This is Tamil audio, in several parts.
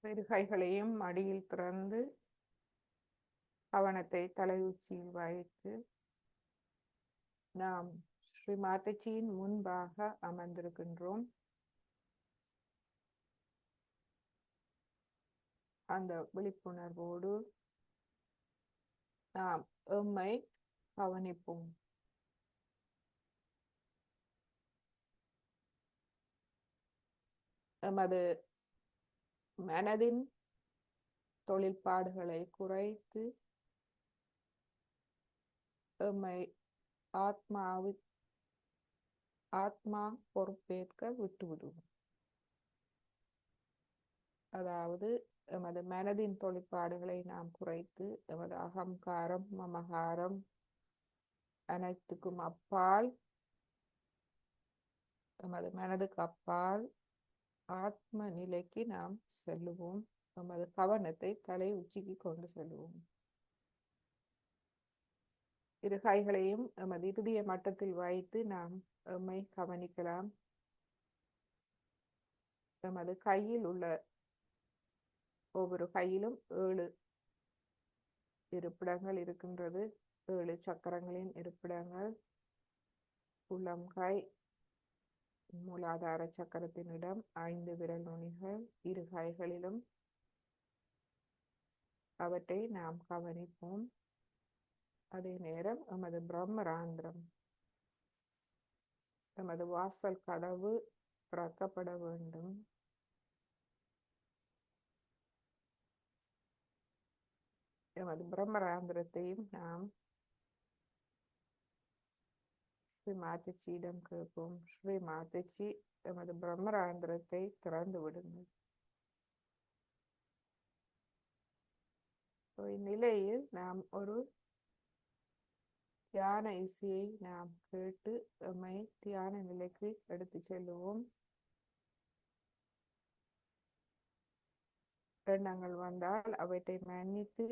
இரு கைகளையும் மடியில் திறந்து கவனத்தை தலையுச்சியில் வைத்து நாம் ஸ்ரீ மாதாஜியின் முன்பாக அமர்ந்திருக்கின்றோம். அந்த விழிப்புணர்வோடு நாம் எம்மை கவனிப்போம். எமது மனதின் தொழில்பாடுகளை குறைத்து எம்மை ஆத்மா பொறுப்பேற்க விட்டுவிடுவோம். அதாவது எமது மனதின் தொழிற்பாடுகளை நாம் குறைத்து எமது அகங்காரம் மமகாரம் அனைத்துக்கும் அப்பால் எமது மனதுக்கு அப்பால் ஆத்ம நிலைக்கு நாம் செல்லுவோம். எமது கவனத்தை தலை உச்சிக்கு கொண்டு செல்வோம். இரு கைகளையும் எமது இறுதிய மட்டத்தில் வைத்து நாம் எம்மை கவனிக்கலாம். எமது கையில் உள்ள ஒவ்வொரு கையிலும் 7 இருப்பிடங்கள் இருக்கின்றது. 7 சக்கரங்களின் இருப்பிடங்கள். உள்ளங்கை மூலாதார சக்கரத்தினிடம் 5 விரல் நுனிகள். இரு கைகளிலும் அவற்றை நாம் கவனிப்போம். அதே நேரம் எமது பிரம்மராந்திரம், எமது வாசல் கதவு திறக்கப்பட வேண்டும். எமது பிரம்மராந்திரத்தையும் நாம் ஸ்ரீ மாதாஜியிடம் கேட்போம். ஸ்ரீ மாதாஜி, எமது பிரம்மராந்திரத்தை திறந்து விடுங்கள். இந்நிலையில் நாம் ஒரு தியான இசையை நாம் கேட்டு எம்மை தியான நிலைக்கு எடுத்து செல்லுவோம். எண்ணங்கள் வந்தால் அவற்றை மன்னித்து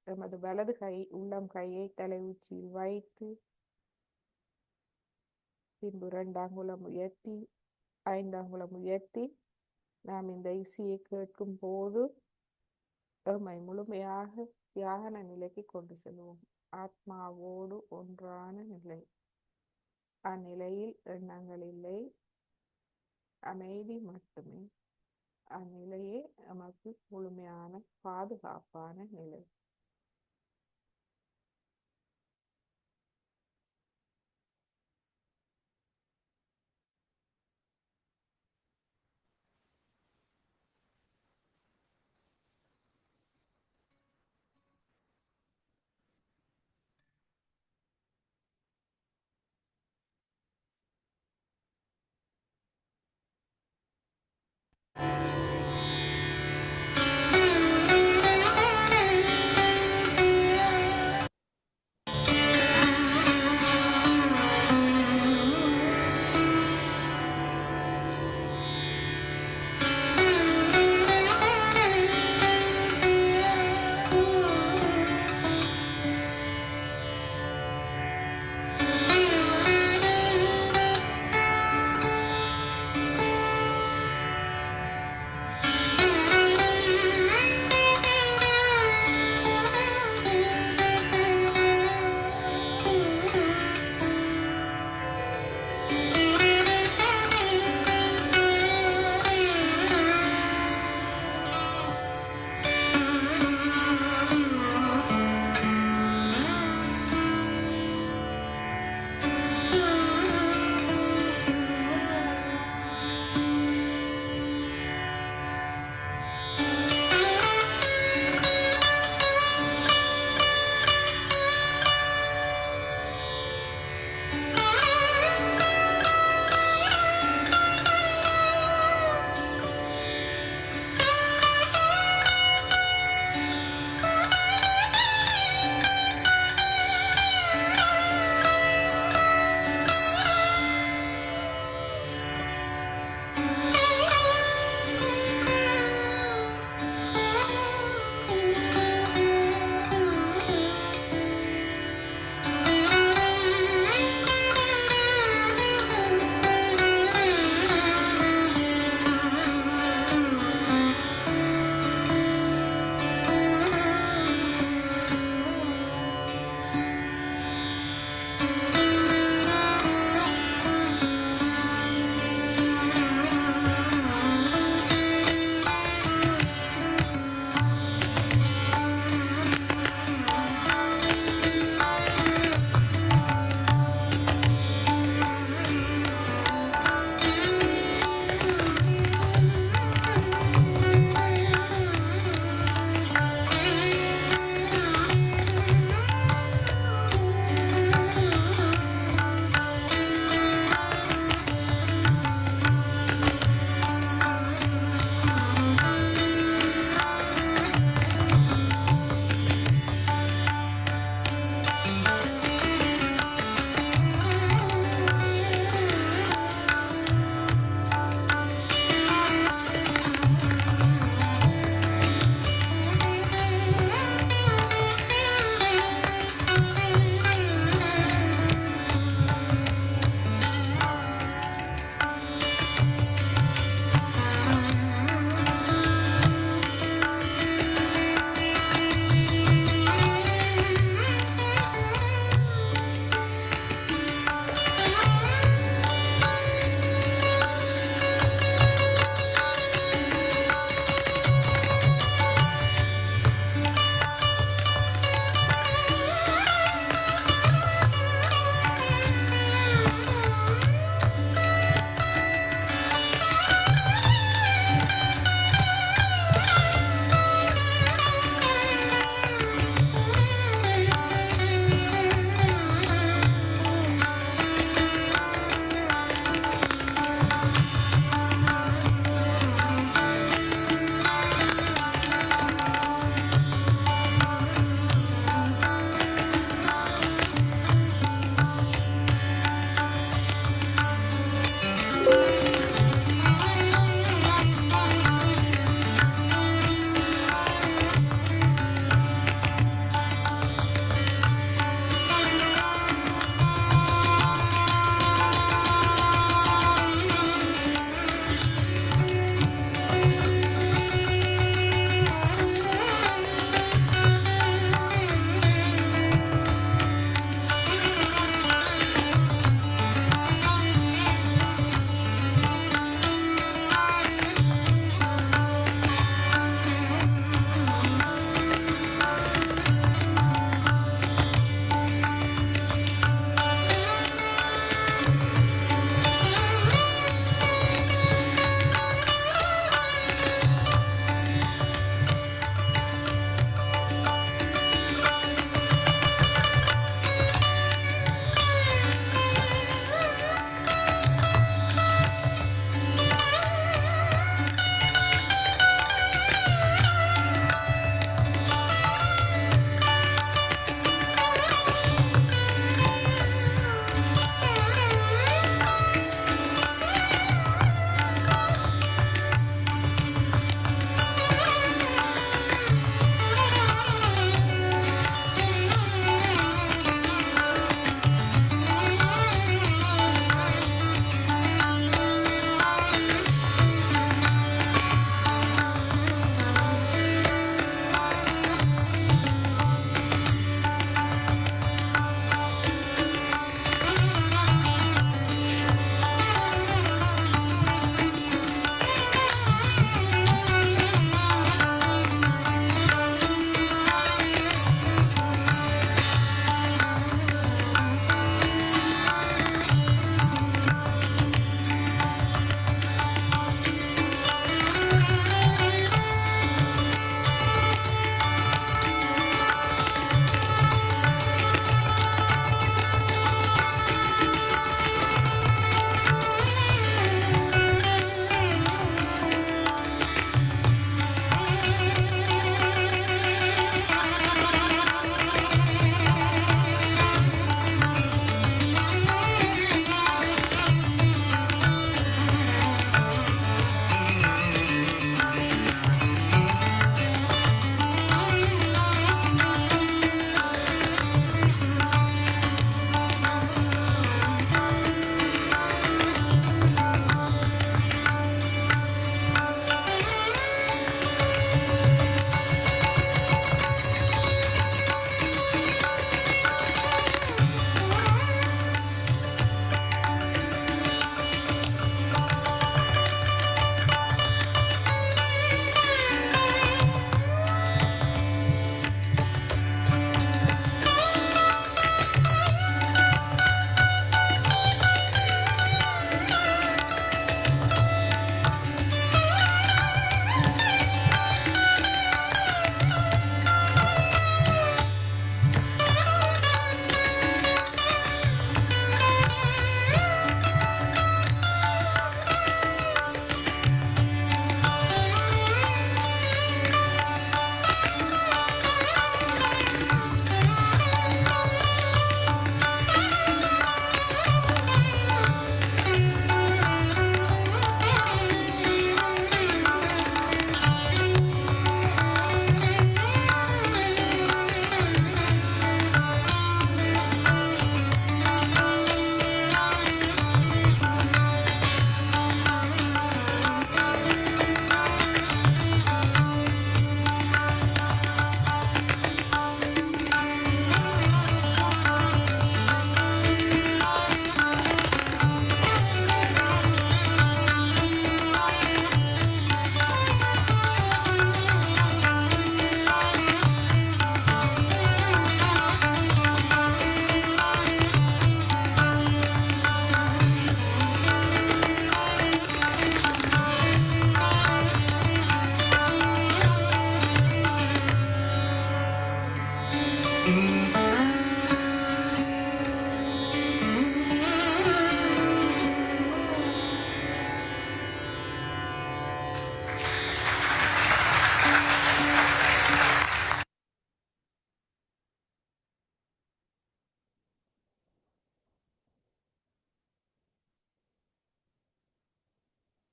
எமது வலது கை உள்ளம் கையை தலை உச்சியில் வைத்து பின்பு 2 அங்குலம் உயர்த்தி 5 அங்குலம் உயர்த்தி நாம் இந்த இசையை கேட்கும் போது எம்மை முழுமையாக தியான நிலைக்கு கொண்டு செல்வோம். ஆத்மாவோடு ஒன்றான நிலை. அந்நிலையில் எண்ணங்கள் இல்லை, அமைதி மட்டுமே. அந்நிலையே நமக்கு முழுமையான பாதுகாப்பான நிலை.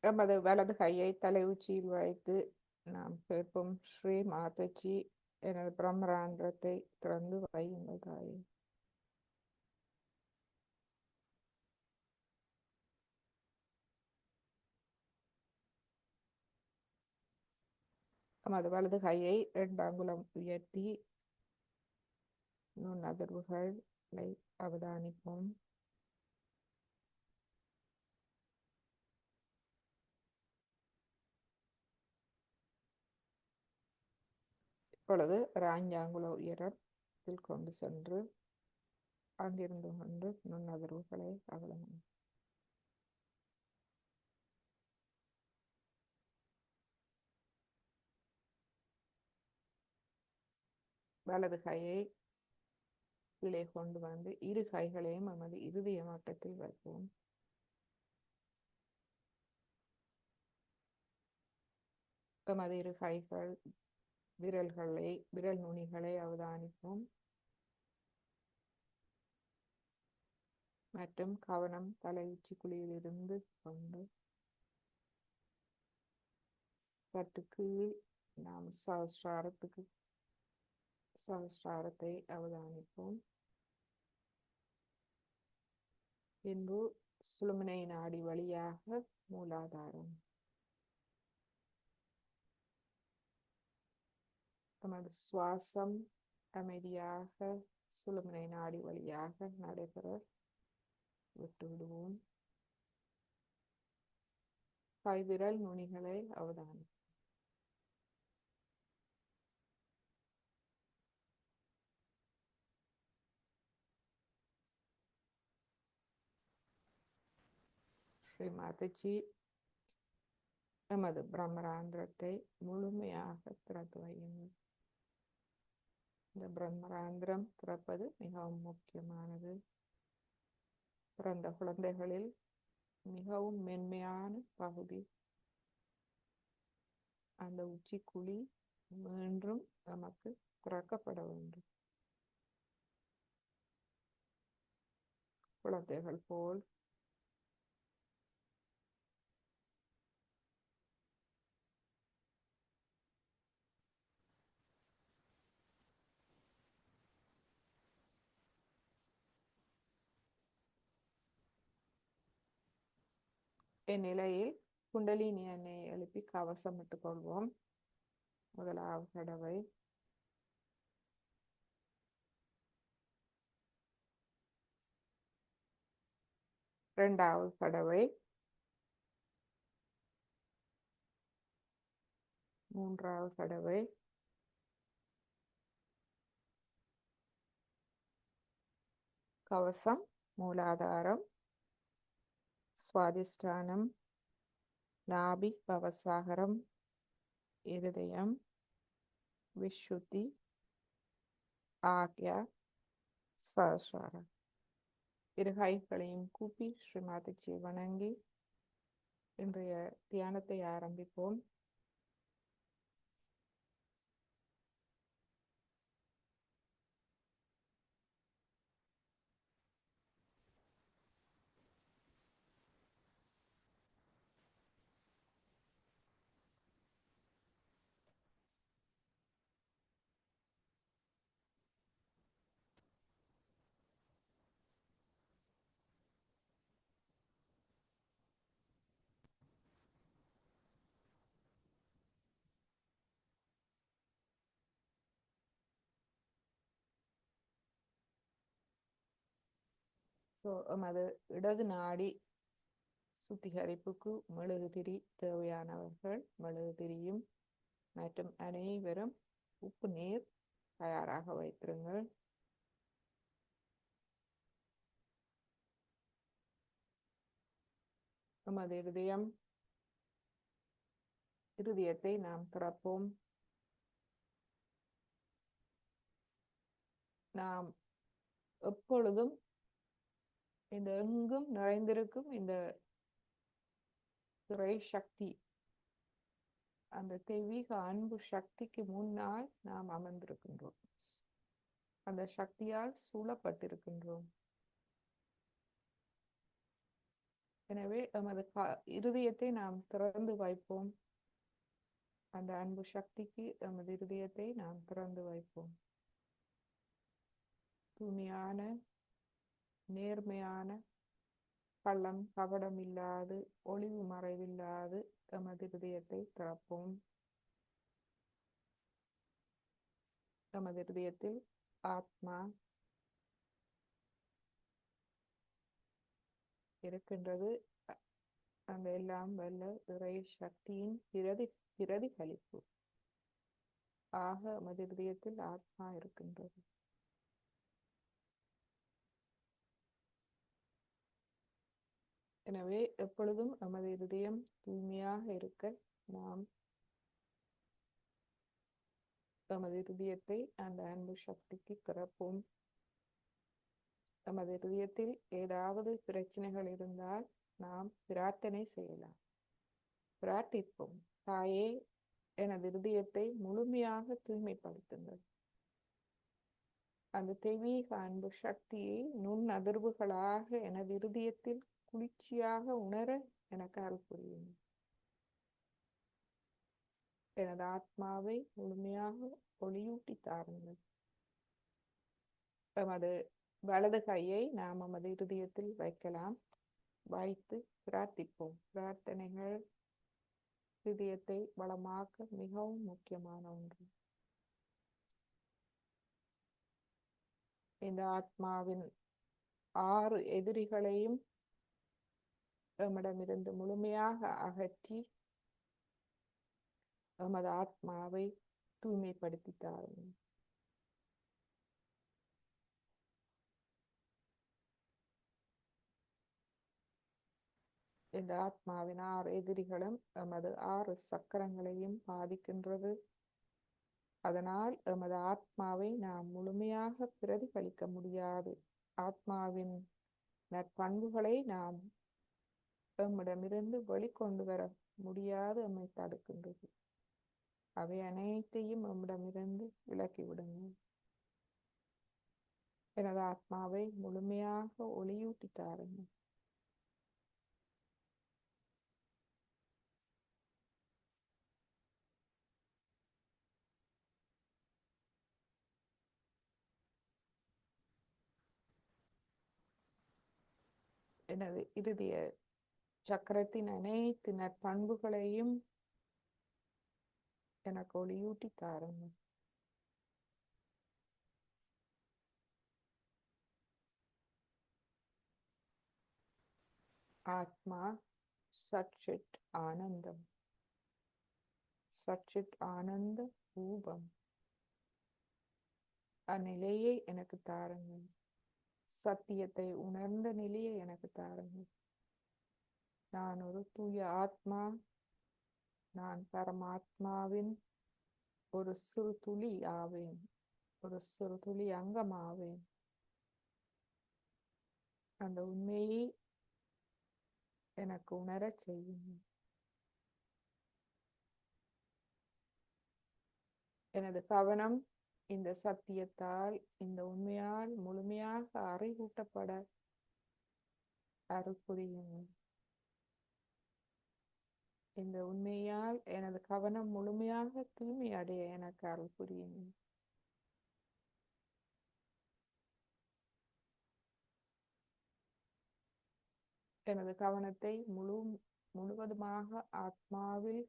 எமது வலது கையை தலை உச்சியில் வைத்து நாம் கேட்போம், ஸ்ரீ மாதாஜி எனது பிரம்மராந்திரத்தை திறந்து வையுங்கள் தாயே. எமது வலது கையை 2 அங்குலம் உயர்த்தி நுண் அதிர்வுகளை அவதானிப்போம். இப்பொழுது ஒரு 5 அங்குல உயரத்தில் கொண்டு சென்று அங்கிருந்து கொண்டு நுண் அதிர்வுகளை அவதானிப்போம். வலது கையை கீழே கொண்டு வந்து இரு கைகளையும் நமது இருதய மட்டத்தில் வைப்போம். நமது இரு கைகள் விரல் நுனிகளை அவதானிப்போம் மற்றும் கவனம் தலை உச்சி குழியிலிருந்து கொண்டு சற்று கீழ் நாம் சகஸ்ராரத்தை அவதானிப்போம். பின்பு சுழுமுனை நாடி வழியாக மூலாதாரம். நமது சுவாசம் அமைதியாக சுழுமுனை நாடி வழியாக நடைபெற விட்டுவிடுவோம். கைவிரல் நுனிகளை அவதானிப்போம். ஸ்ரீ மாதாஜி நமது பிரம்மராந்திரத்தை முழுமையாக திறந்து வையுங்கள். இந்த பிரம்மராந்திரம் திறப்பது மிகவும் முக்கியமானது. பிறந்த குழந்தைகளில் மிகவும் மென்மையான பகுதி அந்த உச்சிக்குழி மீண்டும் நமக்கு திறக்கப்பட வேண்டும். குழந்தைகள் போல் இந்நிலையில் குண்டலினி எண்ணெயை எழுப்பி கவசமிட்டுக் கொள்வோம். முதலாவது தடவை, இரண்டாவது தடவை, மூன்றாவது தடவை, கவசம், மூலாதாரம், சுவாதிஷ்டானம், நாபி, பவசாகரம், இருதயம், விசுத்தி, ஆக்யா, சஹஸ்ராரம். இரு கைகளையும் கூப்பி ஸ்ரீ மாதாஜியை வணங்கி இன்றைய தியானத்தை ஆரம்பிப்போம். எமது இடது நாடி சுத்திகரிப்புக்கு மெழுகுதிரி தேவையானவர்கள் மெழுகுதிரியும் மற்றும் அனைவரும் உப்பு நீர் தயாராக வைத்திருங்கள். எமது இருதயத்தை நாம் திறப்போம். நாம் எப்பொழுதும் இந்த எங்கும் நிறைந்திருக்கும் இந்த இறை சக்தி, அந்த தெய்வீக அன்பு சக்திக்கு முன்னால் நாம் அமர்ந்திருக்கின்றோம். அந்த சக்தியால் சூழப்பட்டிருக்கின்றோம். எனவே எமது இருதயத்தை நாம் திறந்து வைப்போம். அந்த அன்பு சக்திக்கு எமது இருதயத்தை நாம் திறந்து வைப்போம். தூய்மையான, நேர்மையான, கள்ளம் கபடம் இல்லாது, ஒளிவு மறைவில்லாது எமது இருதயத்தை திறப்போம். எமது இருதயத்தில் ஆத்மா இருக்கின்றது. அந்த எல்லாம் வல்ல இறை சக்தியின் பிரதிபலிப்பு ஆக எமது இருதயத்தில் ஆத்மா இருக்கின்றது. எனவே எப்பொழுதும் எமது இருதயம் தூய்மையாக இருக்க நாம் எமது இருதயத்தை அந்த அன்பு சக்திக்கு திறப்போம். எமது இருதயத்தில் ஏதாவது பிரச்சனைகள் இருந்தால் நாம் பிரார்த்தனை செய்யலாம். பிரார்த்திப்போம். தாயே, எனது இருதயத்தை முழுமையாக தூய்மைப்படுத்துங்கள். அந்த தெய்வீக அன்பு சக்தியை நுண் அதிர்வுகளாக எனது இருதயத்தில் குளிர்ச்சியாக உணர எனக்கு அருள் புரியுங்கள். எனது ஆத்மாவை முழுமையாக ஒளியூட்டி தாருங்கள். எமது வலது கையை நாம் நமது இருதயத்தில் வைக்கலாம். வைத்து பிரார்த்திப்போம். பிரார்த்தனைகள் இதயத்தை வளமாக்க மிகவும் முக்கியமான ஒன்று. இந்த ஆத்மாவின் 6 எதிரிகளையும் எம்மிடமிருந்து முழுமையாக அகற்றி எமது ஆத்மாவை தூய்மைப்படுத்தி தாருங்கள். இந்த ஆத்மாவின் 6 எதிரிகளும் எமது 6 சக்கரங்களையும் பாதிக்கின்றது. அதனால் எமது ஆத்மாவை நாம் முழுமையாக பிரதிபலிக்க முடியாது. ஆத்மாவின் நற்பண்புகளை நாம் எம்மிடமிருந்து வெளிக்கொண்டு வர முடியாது எம்மை தடுக்கின்றது. அவை அனைத்தையும் எம்மிடமிருந்து விலக்கிவிடுங்கள். எனது ஆத்மாவை முழுமையாக ஒளியூட்டி தாருங்கள். எனது இறுதிய சக்கரத்தின் அனைத்து நற்பண்புகளையும் எனக்கு ஒளியூட்டி தாருங்கள். ஆத்மா சச்சித் ஆனந்தம், சச்சித் ஆனந்த ரூபம். அந்நிலையை எனக்கு தாருங்கள். சத்தியத்தை உணர்ந்த நிலையை எனக்கு தாருங்கள். நான் ஒரு தூய ஆத்மா. நான் பரமாத்மாவின் ஒரு சிறு துளி ஆவேன். ஒரு சிறு துளி அங்கமாவேன். அந்த உண்மையை எனக்கு உணரச் செய்யுங்கள். எனது கவனம் இந்த சத்தியத்தால், இந்த உண்மையால் முழுமையாக அறிவூட்டப்பட அருள் புரியுங்கள். இந்த உண்மையால் எனது கவனம் முழுமையாக தூய்மை அடைய எனக்கு அருள் புரியுங்கள். எனது கவனத்தை முழுவதுமாக ஆத்மாவில்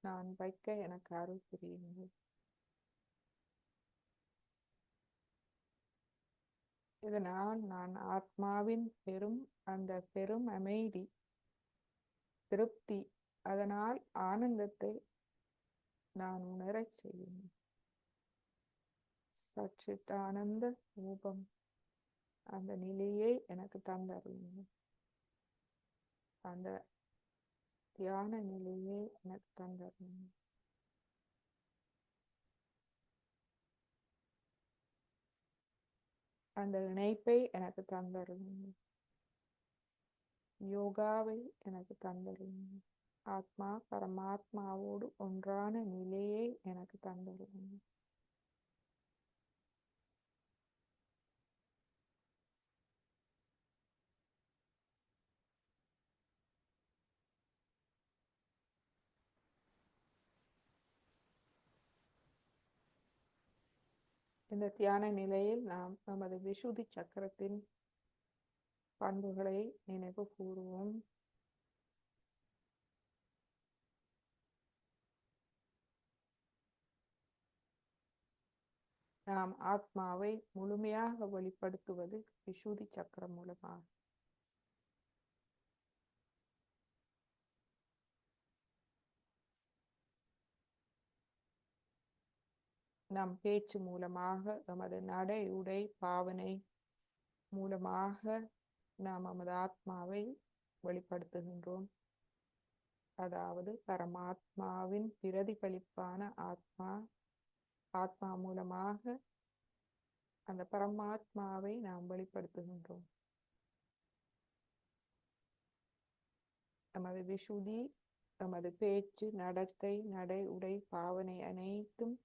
நான் வைக்க எனக்கு அருள் புரியுங்கள். இதனால் நான் ஆத்மாவின் அந்த பெரும் அமைதி, திருப்தி, அதனால் ஆனந்தத்தை நான் உணரச் செய்யும். சச்சித் ஆனந்த ரூபம், அந்த நிலையை எனக்கு தந்தருளுங்கள். அந்த தியான நிலையை எனக்கு தந்தருளுங்கள். அந்த இணைப்பை எனக்கு தந்தருளுங்கள். யோகாவை எனக்கு தந்தருளுங்கள். ஆத்மா பரமாத்மாவோடு ஒன்றான நிலையை எனக்கு தந்தருளுங்கள். இந்த தியான நிலையில் நாம் நமது விசுதி சக்கரத்தின் பண்புகளை நினைவு கூறுவோம். நாம் ஆத்மாவை முழுமையாக வெளிப்படுத்துவது விசுதி சக்கரம் மூலமாக. நம் பேச்சு மூலமாக, நமது நடை உடை பாவனை மூலமாக நாம் நமது ஆத்மாவை வெளிப்படுத்துகின்றோம். அதாவது பரமாத்மாவின் பிரதிபலிப்பான ஆத்மா மூலமாக அந்த பரமாத்மாவை நாம் வெளிப்படுத்துகின்றோம். நமது விசுதி, நமது பேச்சு, நடத்தை, நடை உடை பாவனை அனைத்தும்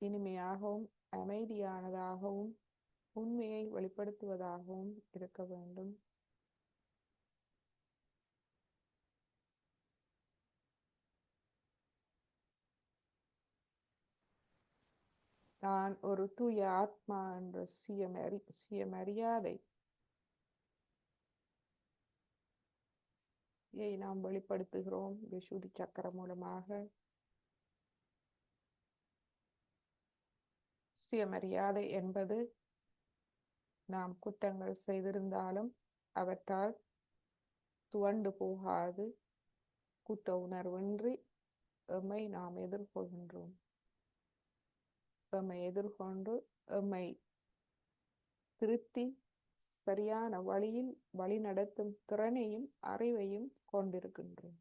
இனிமையாகவும் அமைதியானதாகவும் உண்மையை வெளிப்படுத்துவதாகவும் இருக்க வேண்டும். நான் ஒரு தூய ஆத்மா என்ற சுயமரியாதை நாம் வெளிப்படுத்துகிறோம் விசுதி சக்கரம் மூலமாக. சுயமரியாதை என்பது நாம் குற்றங்கள் செய்திருந்தாலும் அவற்றால் துவண்டு போகாது குற்ற உணர்வின்றி எம்மை நாம் எதிர்கொள்கின்றோம். எம்மை எதிர்கொண்டு எம்மை திருத்தி சரியான வழியில் வழி நடத்தும் திறனையும் அறிவையும் கொண்டிருக்கின்றோம்.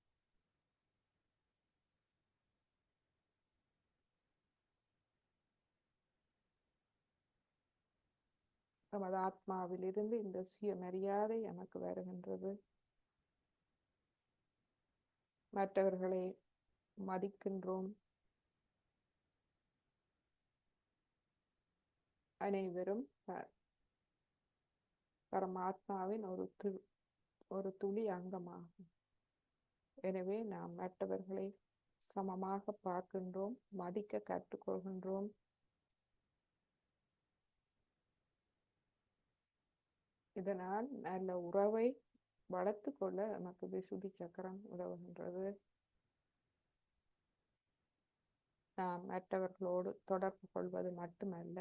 நமது ஆத்மாவிலிருந்து இந்த சுயமரியாதை நமக்கு வருகின்றது. மற்றவர்களை மதிக்கின்றோம். அனைவரும் பரமாத்மாவின் ஒரு துளி அங்கமாகும். எனவே நாம் மற்றவர்களை சமமாக பார்க்கின்றோம், மதிக்க கற்றுக்கொள்கின்றோம். இதனால் நல்ல உறவை வளர்த்து கொள்ள நமக்கு விசுதி சக்கரம் உதவுகின்றது. நாம் மற்றவர்களோடு தொடர்பு கொள்வது மட்டுமல்ல,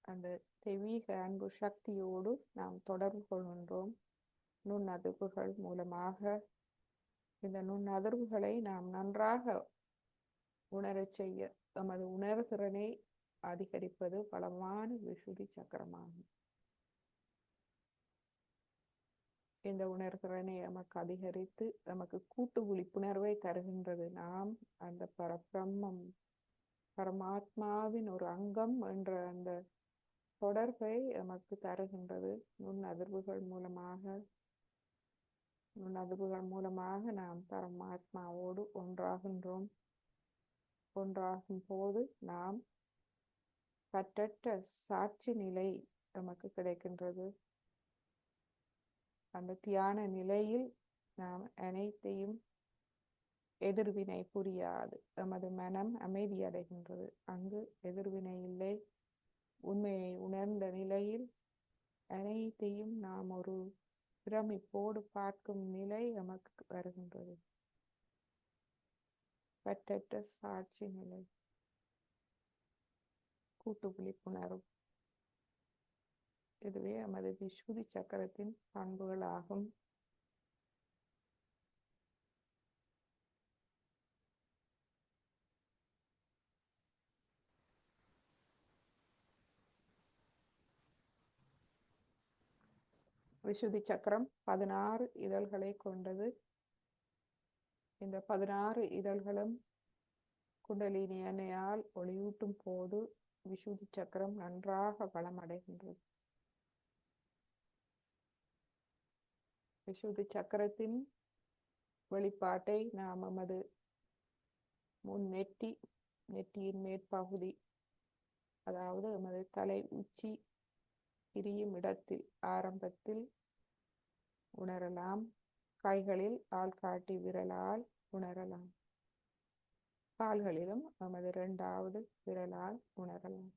அந்த தெய்வீக அன்பு சக்தியோடு நாம் தொடர்பு கொள்கின்றோம். நுண்ணதிர்வுகள் மூலமாக இந்த நுண்ணதிர்வுகளை நாம் நன்றாக உணரச் செய்ய நமது உணர்திறனை அதிகரிப்பது பலமான விசுதி சக்கரமாகும். இந்த உணர்திறனை நமக்கு அதிகரித்து நமக்கு கூட்டு விழிப்புணர்வை தருகின்றது. நாம் அந்த பரமாத்மாவின் ஒரு அங்கம் என்ற அந்த தொடர்பை நமக்கு தருகின்றது. நுண்ணதிர்வுகள் மூலமாக நாம் பரமாத்மாவோடு ஒன்றாகின்றோம். ஒன்றாகும் போது நாம் பற்றற்ற சாட்சி நிலை நமக்கு கிடைக்கின்றது. அந்த தியான நிலையில் நாம் அனைத்தையும் எதிர்வினை புரியாது. நமது மனம் அமைதி அடைகின்றது. அங்கு எதிர்வினை இல்லை. உண்மையை உணர்ந்த நிலையில் அனைத்தையும் நாம் ஒரு பிரமிப்போடு பார்க்கும் நிலை நமக்கு வருகின்றது. பற்றற்ற சாட்சி நிலை, கூட்டு விழிப்புணர்வு. இதுவே நமது விசுதி சக்கரத்தின் பண்புகளாகும். விசுதி சக்கரம் 16 இதழ்களை கொண்டது. இந்த 16 இதழ்களும் குண்டலினி எண்ணெயால் ஒளியூட்டும் போது விசுதி சக்கரம் நன்றாக வளமடைகின்றது. விசுதி சக்கரத்தின் வெளிப்பாட்டை நாம் நமது நெற்றியின் மேற்பகுதி, அதாவது நமது தலை உச்சி பிரியும் இடத்தில் ஆரம்பத்தில் உணரலாம். கைகளில் ஆள்காட்டி விரலால் உணரலாம். கால்களிலும் நமது இரண்டாவது விரலால் உணரலாம்.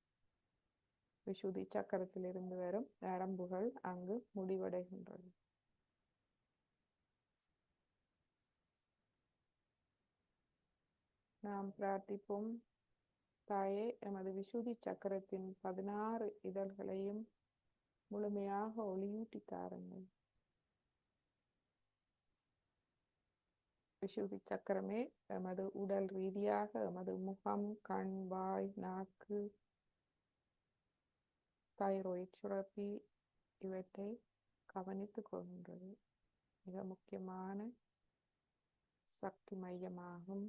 விசுதி சக்கரத்திலிருந்து வரும் நரம்புகள் அங்கு முடிவடைகின்றது. நாம் பிரார்த்திப்போம். தாயே, எமது விசுதி சக்கரத்தின் 16 இதழ்களையும் முழுமையாக ஒளியூட்டி தாருங்கள். விசுதி சக்கரமே எமது உடல் ரீதியாக எமது முகம், கண், வாய், நாக்கு, தைராய்டு சுரப்பி இவற்றை கவனித்துக் கொள்கின்றது. மிக முக்கியமான சக்தி மையமாகும்.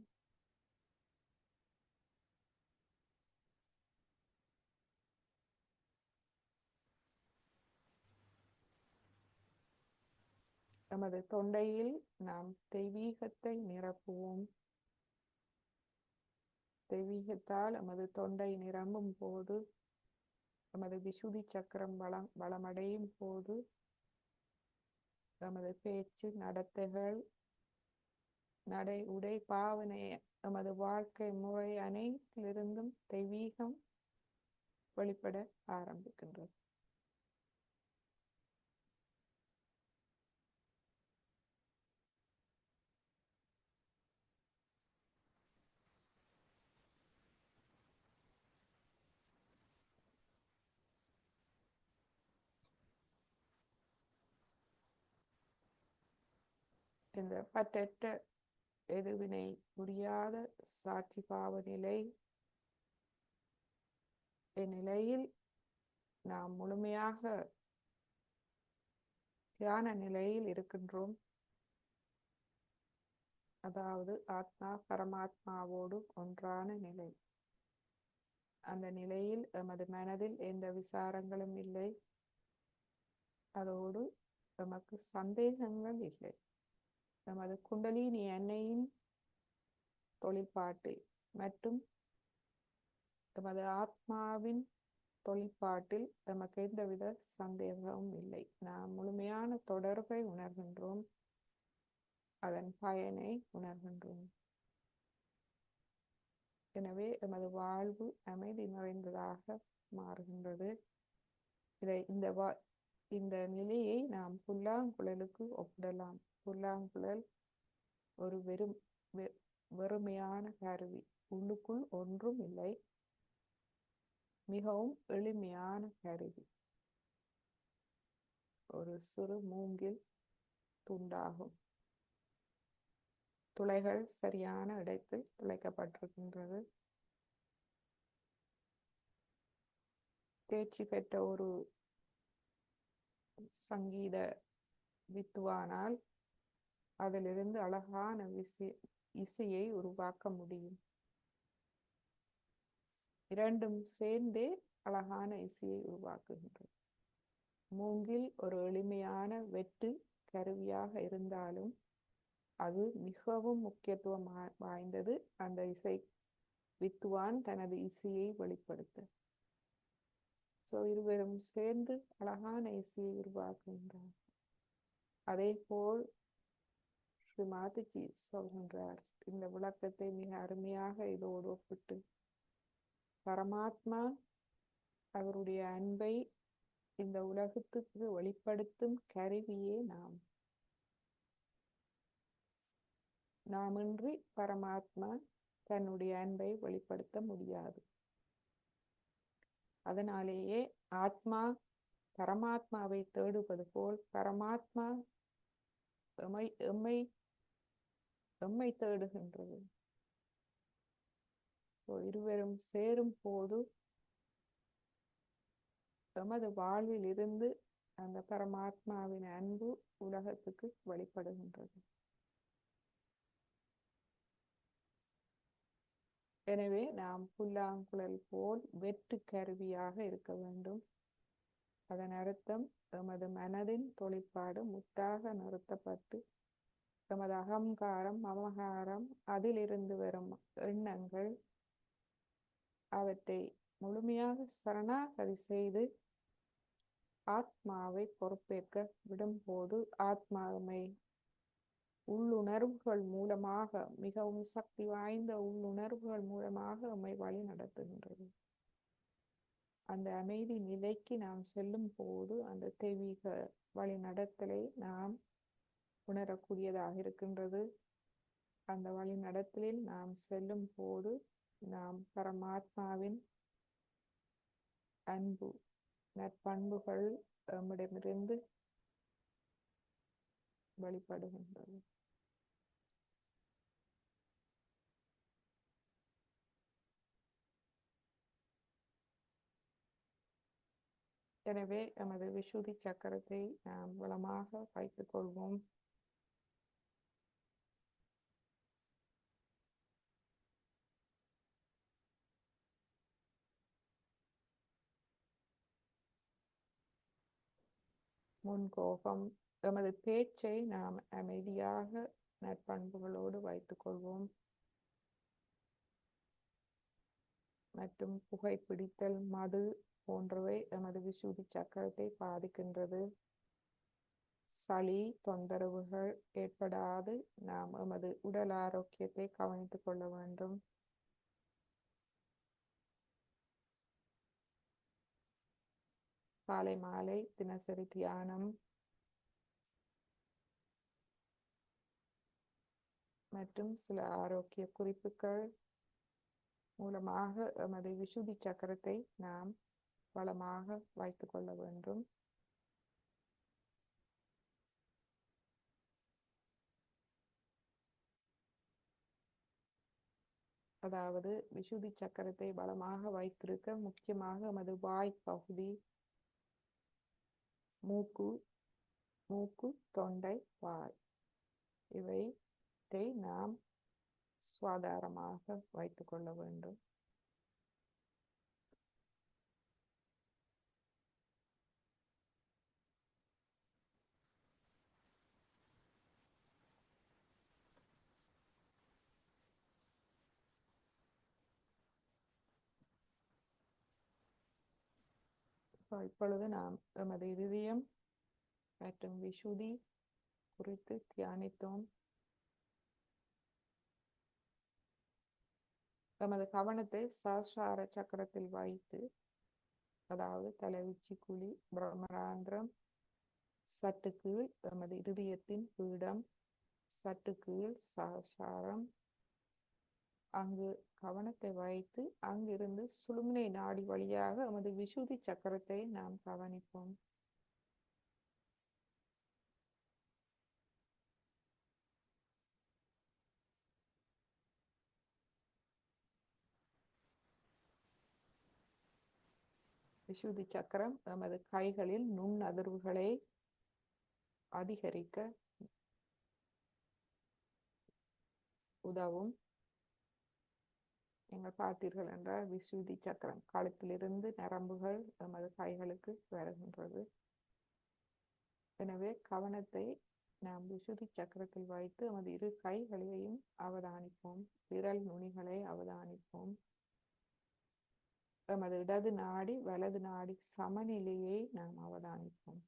நமது தொண்டையில் நாம் தெய்வீகத்தை நிரப்புவோம். தெய்வீகத்தால் நமது தொண்டை நிரம்பும் போது, நமது விசுதி சக்கரம் வளமடையும் போது, நமது பேச்சு, நடத்தைகள், நடை, உடை, பாவனை, நமது வாழ்க்கை முறை அனைத்திலிருந்தும் தெய்வீகம் வெளிப்பட ஆரம்பிக்கின்றது. இந்த பற்றற்ற எதிர்வினை புரியாத சாட்சி பாவ நிலை இந்நிலையில் நாம் முழுமையாக தியான நிலையில் இருக்கின்றோம். அதாவது ஆத்மா பரமாத்மாவோடு ஒன்றான நிலை. அந்த நிலையில் எமது மனதில் எந்த விசாரங்களும் இல்லை. அதோடு எமக்கு சந்தேகங்கள் இல்லை. நமது குண்டலினி எண்ணெயின் தொழிற்பாட்டில் மற்றும் எமது ஆத்மாவின் தொழிற்பாட்டில் நமக்கு எந்தவித சந்தேகமும் இல்லை. நாம் முழுமையான தொடர்பை உணர்கின்றோம். அதன் பயனை உணர்கின்றோம். எனவே எமது வாழ்வு அமைதி நிறைந்ததாக மாறுகின்றது. இந்த நிலையை நாம் புல்லாங்குழலுக்கு ஒப்பிடலாம். புல்லாங்குழல் ஒரு வெறுமையான கருவி. உள்ளுக்குள் ஒன்றும் இல்லை. மிகவும் எளிமையான கருவி. ஒரு சிறு மூங்கில் துண்டாகும். துளைகள் சரியான இடத்தில் துளைக்கப்பட்டிருக்கின்றது. தேர்ச்சி பெற்ற ஒரு சங்கீத வித்துவானால் அதிலிருந்து அழகான இசையை உருவாக்க முடியும். இரண்டும் சேர்ந்தே அழகான இசையை உருவாக்குகின்றது. மூங்கில் ஒரு எளிமையான வெட்டு கருவியாக இருந்தாலும் அது மிகவும் முக்கியத்துவம் வாய்ந்தது. அந்த இசை வித்துவான் தனது இசையை வெளிப்படுத்த. இருவரும் சேர்ந்து அழகான இசையை உருவாக்குகின்றார். அதே போல் ஸ்ரீ மாதாஜி சொல்கின்றார். இந்த விளக்கத்தை மிக அருமையாக இதோடு ஒப்பிட்டு, பரமாத்மா அவருடைய அன்பை இந்த உலகத்துக்கு வெளிப்படுத்தும் கருவியே நாமின்றி பரமாத்மா தன்னுடைய அன்பை வெளிப்படுத்த முடியாது. அதனாலேயே ஆத்மா பரமாத்மாவை தேடுவது போல் பரமாத்மா எம்மை தேடுகின்றது. இருவரும் சேரும் போது எமது வாழ்வில் இருந்து அந்த பரமாத்மாவின் அன்பு உலகத்துக்கு வெளிப்படுகின்றது. எனவே நாம் புல்லாங்குழல் போல் வெற்று கருவியாக இருக்க வேண்டும். அதன் அர்த்தம் எமது மனதின் தொழிற்பாடு முற்றாக நிறுத்தப்பட்டு எமது அகங்காரம், மமகாரம், அதிலிருந்து வரும் எண்ணங்கள் அவற்றை முழுமையாக சரணாகதி செய்து ஆத்மாவை பொறுப்பேற்க விடும்போது ஆத்மாவை உள்ளுணர்வுகள் மூலமாக, மிகவும் சக்தி வாய்ந்த உள்ளுணர்வுகள் மூலமாக நம்மை வழி நடத்துகின்றது. அந்த அமைதி நிலைக்கு நாம் செல்லும் போது அந்த தெய்வீக வழி நடத்தலை நாம் உணரக்கூடியதாக இருக்கின்றது. அந்த வழி நடத்தலில் நாம் செல்லும் போது நாம் பரமாத்மாவின் அன்பு நற்பண்புகள் நம்மிடமிருந்து வெளிப்படுகின்றது. எனவே நமது விசுதி சக்கரத்தை நாம் வளமாக வைத்துக் கொள்வோம். முன்கோபம் எமது பேச்சை நாம் அமைதியாக நற்பண்புகளோடு வைத்துக் கொள்வோம். மற்றும் புகைப்பிடித்தல், மது போன்றவை எமது விசுதி சக்கரத்தை பாதிக்கின்றது. சளி தொந்தரவுகள் ஏற்படாது நாம் எமது உடல் ஆரோக்கியத்தை கவனித்துக் கொள்ள வேண்டும். காலை மாலை தினசரி தியானம் மற்றும் சில ஆரோக்கிய குறிப்புகள் மூலமாக எமது விசுதி சக்கரத்தை நாம் வளமாக வைத்துக் கொள்ள வேண்டும். அதாவது விசுதி சக்கரத்தை பலமாக வைத்திருக்க முக்கியமாக எமது வாய் பகுதி, மூக்கு, தொண்டை, வாய் இவை நாம் சுவாதாரமாக வைத்துக் கொள்ள வேண்டும். இப்பொழுது நாம் எமது இதயம் மற்றும் விசுதி குறித்து தியானித்தோம். எமது கவனத்தை சஹஸ்ரார சக்கரத்தில் வைத்து, அதாவது தலையுச்சி குழி, பிரம்மராந்திரம், சற்று கீழ் எமது இதயத்தின் பீடம், சற்று கீழ் சஹஸ்ராரம், அங்கு கவனத்தை வைத்து அங்கிருந்து சுழுமுனை நாடி வழியாக எமது விசுதி சக்கரத்தை நாம் கவனிப்போம். விசுதி சக்கரம் எமது கைகளில் நுண் அதிர்வுகளை அதிகரிக்க உதவும். நீங்கள் பார்த்தீர்கள் என்றால் விசுதி சக்கரம் கழுத்திலிருந்து நரம்புகள் எமது கைகளுக்கு வருகின்றது. எனவே கவனத்தை நாம் விசுதி சக்கரத்தில் வைத்து எமது இரு கைகளையும் அவதானிப்போம். விரல் நுனிகளை அவதானிப்போம். எமது இடது நாடி வலது நாடி சமநிலையை நாம் அவதானிப்போம்.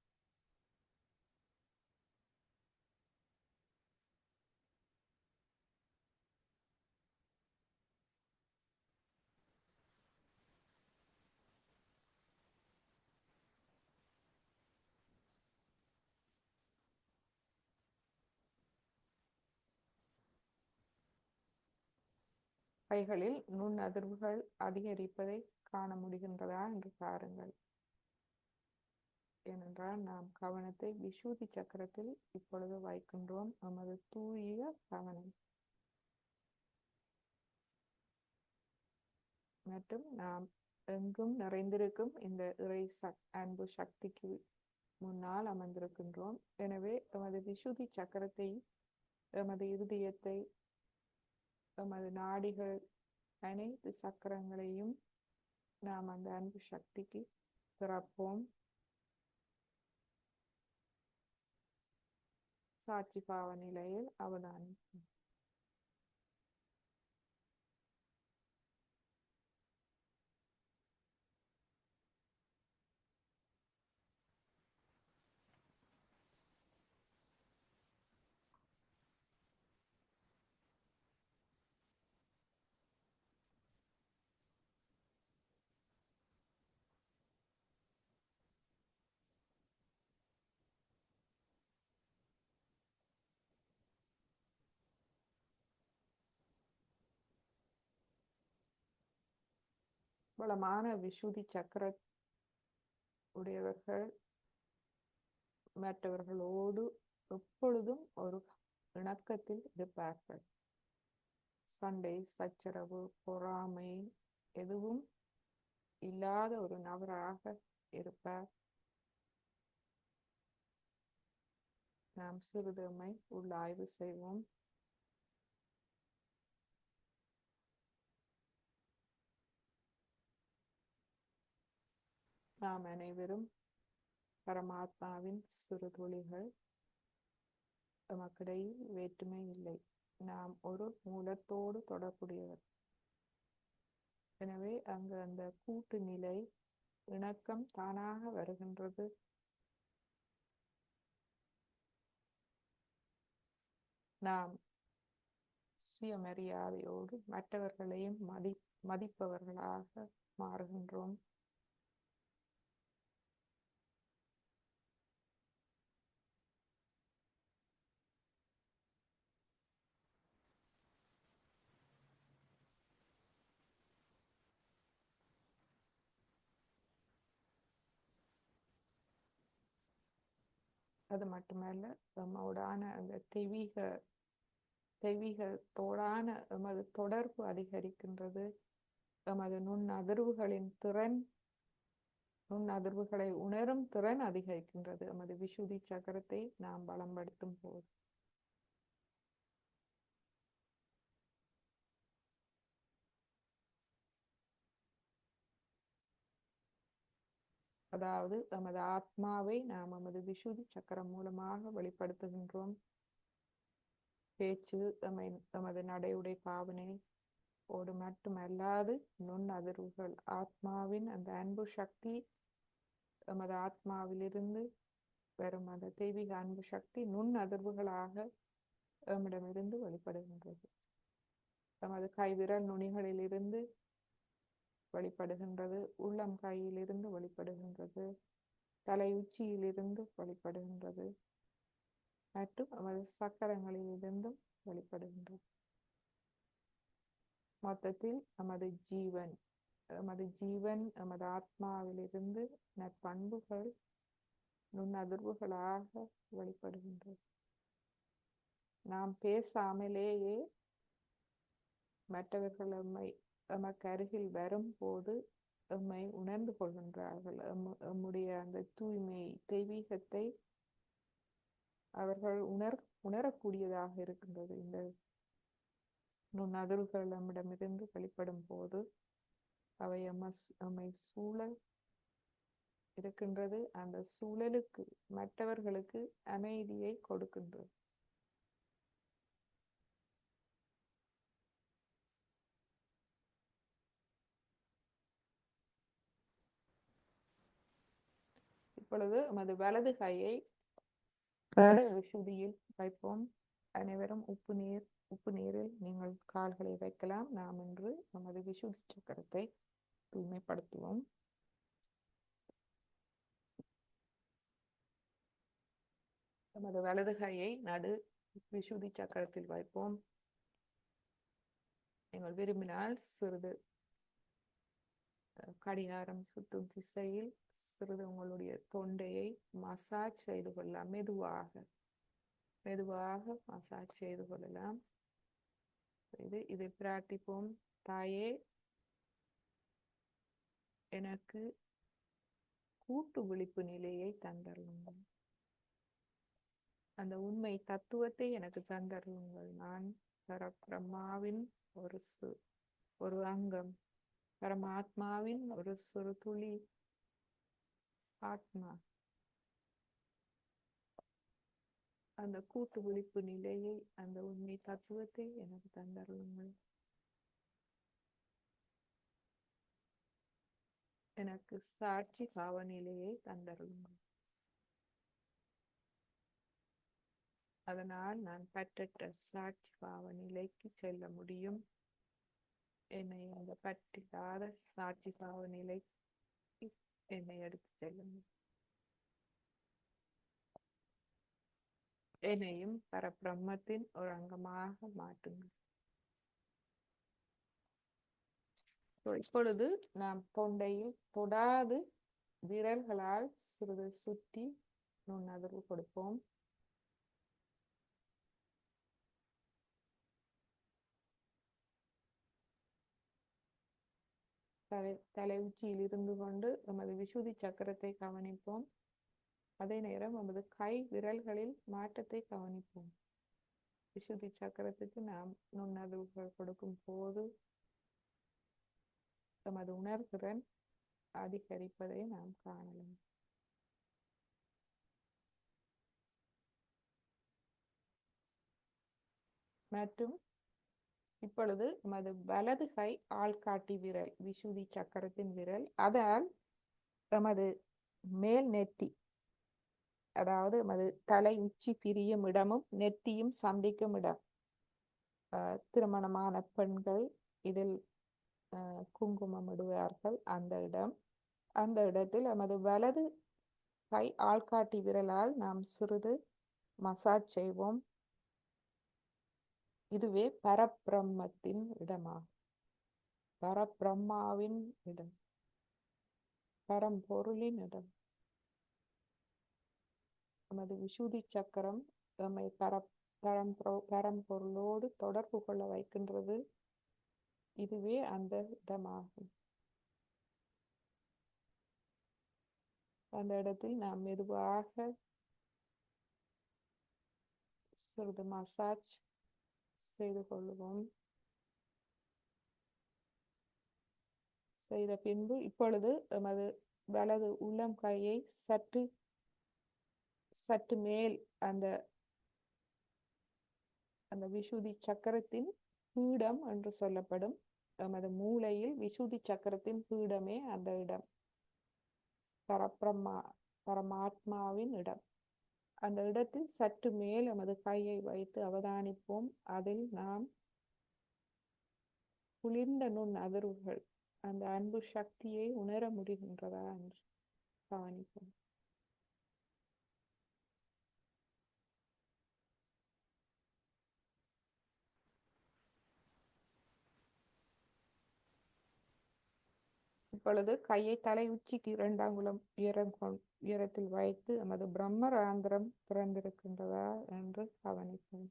கைகளில் நுண் அதிர்வுகள் அதிகரிப்பதை காண முடிகின்றதா என்று பாருங்கள். ஏனென்றால் நாம் கவனத்தை விசுதி சக்கரத்தில் இப்பொழுது வைக்கின்றோம். நமது தூய கவனம் மற்றும் நாம் எங்கும் நிறைந்திருக்கும் இந்த இறை அன்பு சக்திக்கு முன்னால் அமர்ந்திருக்கின்றோம். எனவே எமது விசுதி சக்கரத்தை, எமது இருதயத்தை, எமது நாடிகள், அனைத்து சக்கரங்களையும் நாம் அந்த அன்பு சக்திக்கு திறப்போம். சாட்சி பாவ நிலையில் அவதானிப்போம். வளமான விசுதி சக்கர உடையவர்கள் மற்றவர்களோடு எப்பொழுதும் ஒரு இணக்கத்தில் இருப்பார்கள். சண்டை, சச்சரவு, பொறாமை எதுவும் இல்லாத ஒரு நபராக இருப்பார். நாம் சிறிதுமை உள்ள ஆய்வு செய்வோம். நாம் அனைவரும் பரமாத்மாவின் சிறு துளிகள். நமக்கிடையில் வேற்றுமை இல்லை. நாம் ஒரு மூலத்தோடு தொடர்புடையவர். எனவே அங்கு அந்த கூட்டு நிலை இணக்கம் தானாக வருகின்றது. நாம் சுயமரியாதையோடு மற்றவர்களையும் மதிப்பவர்களாக மாறுகின்றோம். அது மட்டுமல்ல, நம்மோடான அந்த தெய்வீகத்தோடான எமது தொடர்பு அதிகரிக்கின்றது. எமது நுண்ணதிர்வுகளை உணரும் திறன் அதிகரிக்கின்றது. எமது விசுதி சக்கரத்தை நாம் பலப்படுத்தும் போது. அதாவது எமது ஆத்மாவை நாம் எமது விசுதி சக்கரம் மூலமாக வெளிப்படுத்துகின்றோம். பேச்சு, எமது நடையுடை பாவனை ஓடு மட்டுமல்லாது நுண்ணதிர்வுகள், ஆத்மாவின் அந்த அன்பு சக்தி, எமது ஆத்மாவிலிருந்து வரும் அந்த தெய்வீக அன்பு சக்தி நுண்ணதிர்வுகளாக எம்மிடமிருந்து வெளிப்படுகின்றது. எமது கைவிரல் நுனிகளிலிருந்து வெளிப்படுகின்றது, உள்ளம் கையிலிருந்து வெளிப்படுகின்றது, தலை உச்சியிலிருந்து வெளிப்படுகின்றது, மற்றும் எமது சக்கரங்களிலிருந்தும் வெளிப்படுகின்றது. மொத்தத்தில் எமது ஜீவன் எமது ஆத்மாவிலிருந்து நற்பண்புகள் நுண்ணதிர்வுகளாக வெளிப்படுகின்றது. நாம் பேசாமலேயே மற்றவர்கள் எமக்கு அருகில் வரும் போது எம்மை உணர்ந்து கொள்கின்றார்கள். எம்முடைய அந்த தூய்மை, தெய்வீகத்தை அவர்கள் உணரக்கூடியதாக இருக்கின்றது. இந்த நுண்ணதிர்வுகள் நம்மிடமிருந்து வெளிப்படும் போது அவை எம்மை சூழ இருக்கின்றது. அந்த சூழலுக்கு, மற்றவர்களுக்கு அமைதியை கொடுக்கின்றது. இப்பொழுது நமது வலது கையை விசுதியில் வைப்போம். அனைவரும் உப்பு நீரில் நீங்கள் கால்களை வைக்கலாம். நாம் இன்று நமது விசுதி சக்கரத்தை தூய்மைப்படுத்துவோம். நமது வலது கையை நடு விசுதி சக்கரத்தில் வைப்போம். நீங்கள் விரும்பினால் சிறிது கடிகாரம் சுற்றும் திசையில் சிறிது உங்களுடைய தொண்டையை மசாஜ் செய்து கொள்ளலாம். மெதுவாக மசாஜ் செய்து கொள்ளலாம். இதை பிரார்த்திப்போம். தாயே, எனக்கு கூட்டு விழிப்பு நிலையை தந்தருளுங்கள். அந்த உண்மை தத்துவத்தை எனக்கு தந்தருளுங்கள். நான் பரபிரம்மாவின் ஒரு அங்கம், பரமாத்மாவின் ஒரு சிறு துளி ஆத்மா. அந்த கூட்டு விழிப்பு நிலையை, அந்த உண்மை தத்துவத்தை எனக்கு தந்தருளுங்கள். எனக்கு சாட்சி பாவ நிலையை தந்தருளுங்கள். அதனால் நான் பற்றற்ற சாட்சி பாவ நிலைக்கு செல்ல முடியும். என்னை அந்த பற்றில்லாத சாட்சி பாவ நிலை என்னை எடுத்து செல்ல முடியும். என்னையும் பரபிரம்மத்தின் ஒரு அங்கமாக மாற்றுங்கள். இப்பொழுது நாம் தொண்டையில் தொடாது விரல்களால் சிறிது சுற்றி நுண்ணதிர்வு கொடுப்போம். தலை உச்சியில் இருந்து கொண்டு நமது விசுதி சக்கரத்தை கவனிப்போம். அதே நேரம் நமது கை விரல்களில் மாற்றத்தை கவனிப்போம். விசுதி சக்கரத்துக்கு நாம் நுண்ணதிர்வுகள் கொடுக்கும் போது நமது உணர்திறன் அதிகரிப்பதை நாம் காணலாம். மற்றும் இப்பொழுது நமது வலது கை ஆள்காட்டி விரல் விசுதி சக்கரத்தின் விரல், அதால் நமது மேல் நெத்தி, அதாவது நமது தலை உச்சி பிரியும் இடமும் நெத்தியும் சந்திக்கும் இடம், திருமணமான பெண்கள் இதில் குங்குமம் இடுவார்கள், அந்த இடம். அந்த இடத்தில் நமது வலது கை ஆள்காட்டி விரலால் நாம் சிறிது மசாஜ் செய்வோம். இதுவே பரபிரம்மத்தின் இடமாகும். பரபிரம்மாவின் இடம், பரம்பொருளின் இடம். நமது விசுதி சக்கரம் நம்மை பரம்பொருளோடு தொடர்பு கொள்ள வைக்கின்றது. இதுவே அந்த இடமாகும். அந்த இடத்தில் நாம் மெதுவாக சிறிது மசாஜ் செய்து கொள்வோம். செய்த பின்பு இப்பொழுது நமது வலது உள்ளம் கையை சற்று மேல் அந்த விசுதி சக்கரத்தின் பீடம் என்று சொல்லப்படும் நமது மூளையில் விசுதி சக்கரத்தின் பீடமே அந்த இடம், பரமாத்மாவின் இடம். அந்த இடத்தில் சற்று மேல் நமது கையை வைத்து அவதானிப்போம். அதில் நாம் குளிர்ந்த நுண் அதிர்வுகள், அந்த அன்பு சக்தியை உணர முடிகின்றதா என்று கவனிப்போம். இப்பொழுது கையை தலை உச்சிக்கு 2 அங்குலம் உயரத்தில் வைத்து நமது பிரம்மராந்திரம் திறந்திருக்கின்றதா என்று கவனிப்போம்.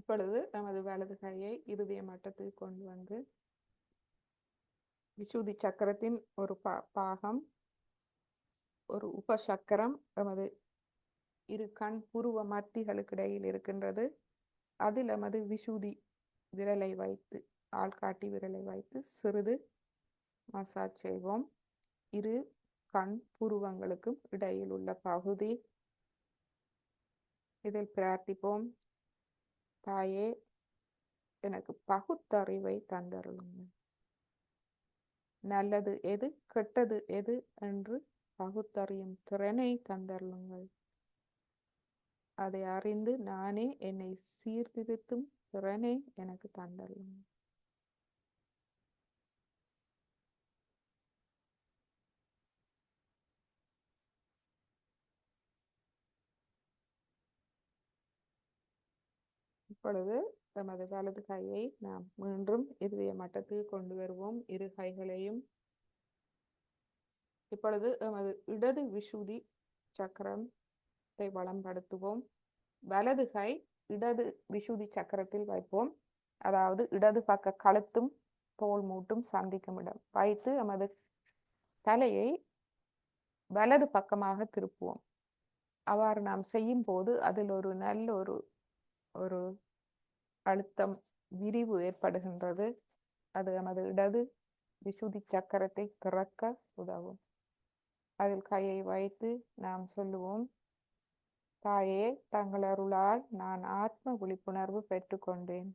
இப்பொழுது நமது வலது கையை இருதய மட்டத்தில் கொண்டு வந்து விசுதி சக்கரத்தின் ஒரு பாகம், ஒரு உபசக்கரம் நமது இரு கண் புருவ மத்திகளுக்கு இடையில் இருக்கின்றது. அதில் நமது விசுதி விரலை வைத்து, ஆள்காட்டி விரலை வைத்து சிறிது மசாஜ் செய்வோம். இரு கண் புருவங்களுக்கும் இடையில் உள்ள பகுதி. இதில் பிரார்த்திப்போம், தாயே எனக்கு பகுத்தறிவை தந்தருளுங்கள். நல்லது எது, கெட்டது எது என்று பகுத்தறியும் திறனை தந்தருளுங்கள். அதை அறிந்து நானே என்னை சீர்திருத்தும் திறனை எனக்கு தந்தருளுங்கள். இப்பொழுது நமது வலது கையை நாம் மீண்டும் இருதய மட்டத்துக்கு கொண்டு வருவோம். இரு கைகளையும் இப்பொழுது நமது இடது விசுதி சக்கரத்தை வளம்படுத்துவோம். வலது கை இடது விசுதி சக்கரத்தில் வைப்போம். அதாவது இடது பக்க கழுத்தும் தோல் மூட்டும் சந்திக்கும் இடம் வைத்து நமது தலையை வலது பக்கமாக திருப்புவோம். அவ்வாறு நாம் செய்யும் போது அதில் ஒரு நல்ல ஒரு அழுத்தம், விரிவு ஏற்படுகின்றது. அது நமது இடது விசுதி சக்கரத்தை திறக்க உதவும். அதில் கையை வைத்து நாம் சொல்லுவோம், தாயே தங்கள் அருளால் நான் ஆத்ம விழிப்புணர்வு பெற்றுக்கொண்டேன்.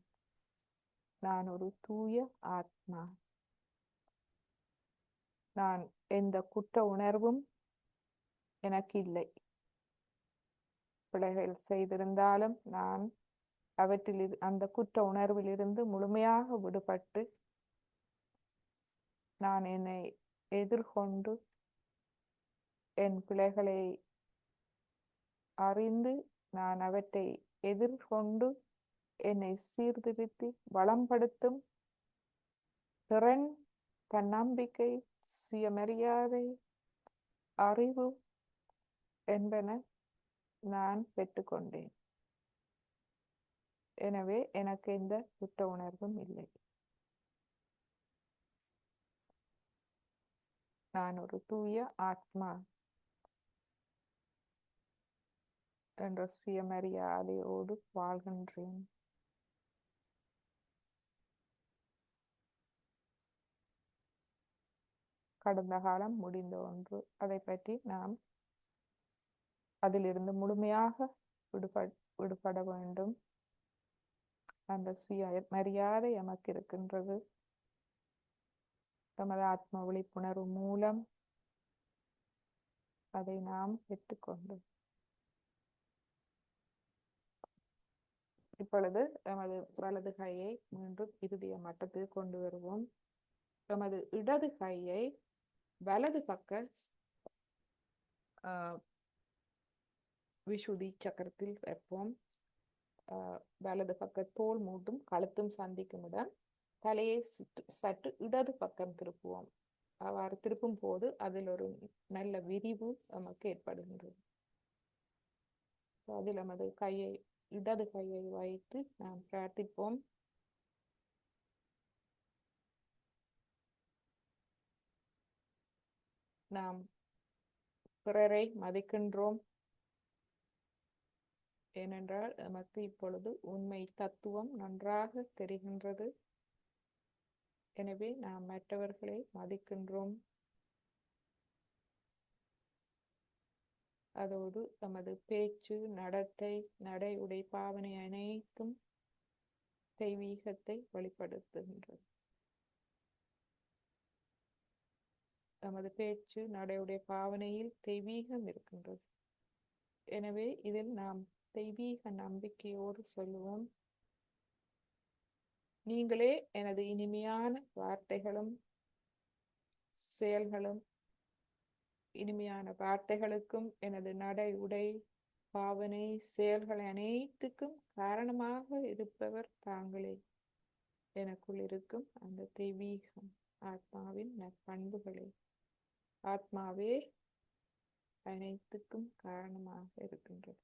நான் ஒரு தூய ஆத்மா. நான் எந்த குற்ற உணர்வும் எனக்கு இல்லை. பிழைகள் செய்திருந்தாலும் நான் அவற்றில் அந்த குற்ற உணர்விலிருந்து முழுமையாக விடுபட்டு நான் என்னை எதிர்கொண்டு என் பிழைகளை அறிந்து நான் அவற்றை எதிர்கொண்டு என்னை சீர்திருத்தி வளம்படுத்தும் திறன், தன்னம்பிக்கை, சுயமரியாதை, அறிவு என்பன நான் பெற்றுக்கொண்டேன். எனவே எனக்கு எந்த குற்ற உணர்வும் இல்லை. நான் ஒரு தூய ஆத்மா என்ற சுயமரியாதையோடு வாழ்கின்றேன். கடந்த காலம் முடிந்த ஒன்று. அதை பற்றி நாம் அதிலிருந்து முழுமையாக விடுபட வேண்டும். அந்த சுய மரியாதை எமக்கு இருக்கின்றது. நமது ஆத்ம விழிப்புணர்வு மூலம் அதை நாம் பெற்றுக்கொண்டோம். இப்பொழுது எமது வலது கையை மீண்டும் இறுதிய மட்டத்துக்கு கொண்டு வருவோம். எமது இடது கையை வலது பக்க விசுதி சக்கரத்தில் வைப்போம். வலது பக்க தோல் மூட்டும் கழுத்தும் சந்திக்கும் இடம். தலையை சற்று இடது பக்கம் திருப்புவோம். அவ்வாறு திருப்பும் போது அதில் ஒரு நல்ல விரிவு நமக்கு ஏற்படுகின்றது. அதில் நமது கையை இடது கையை வைத்து நாம் பிரார்த்திப்போம். நாம் பிறரை மதிக்கின்றோம். ஏனென்றால் நமக்கு இப்பொழுது உண்மை தத்துவம் நன்றாக தெரிகின்றது. எனவே நாம் மற்றவர்களை மதிக்கின்றோம். அதோடு நமது பேச்சு, நடத்தை, நடை, உடை, பாவனை அனைத்தும் தெய்வீகத்தை வெளிப்படுத்துகின்றது. நமது பேச்சு, நடையுடைய பாவனையில் தெய்வீகம் இருக்கின்றது. எனவே இதில் நாம் தெய்வீக நம்பிக்கையோடு சொல்லுவோம். நீங்களே எனது இனிமையான வார்த்தைகளும் செயல்களும், இனிமையான வார்த்தைகளுக்கும் எனது நடை, உடை, பாவனை, செயல்கள் அனைத்துக்கும் காரணமாக இருப்பவர் தாங்களே. எனக்குள் இருக்கும் அந்த தெய்வீகம், ஆத்மாவின் நற்பண்புகளே. ஆத்மாவே அனைத்துக்கும் காரணமாக இருக்கின்றது.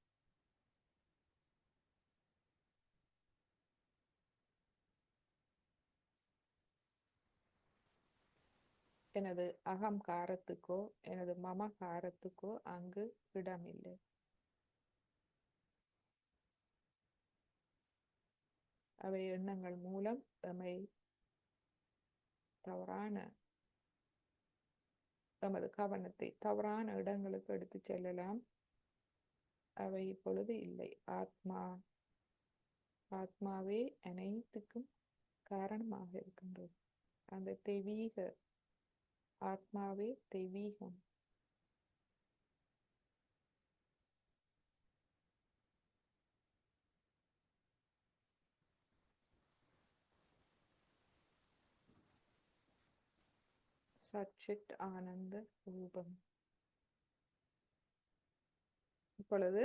எனது அகங்காரத்துக்கோ எனது மமகாரத்துக்கோ அங்கு இடமில்லை. அவை எண்ணங்கள் மூலம் எம்மை எமது கவனத்தை தவறான இடங்களுக்கு எடுத்து செல்லலாம். அவை இப்பொழுது இல்லை. ஆத்மாவே அனைத்துக்கும் காரணமாக இருக்கின்றது. அந்த தெய்வீக ஆத்மாவே தெய்வீகம். சச்சித் ஆனந்த ரூபம். இப்பொழுது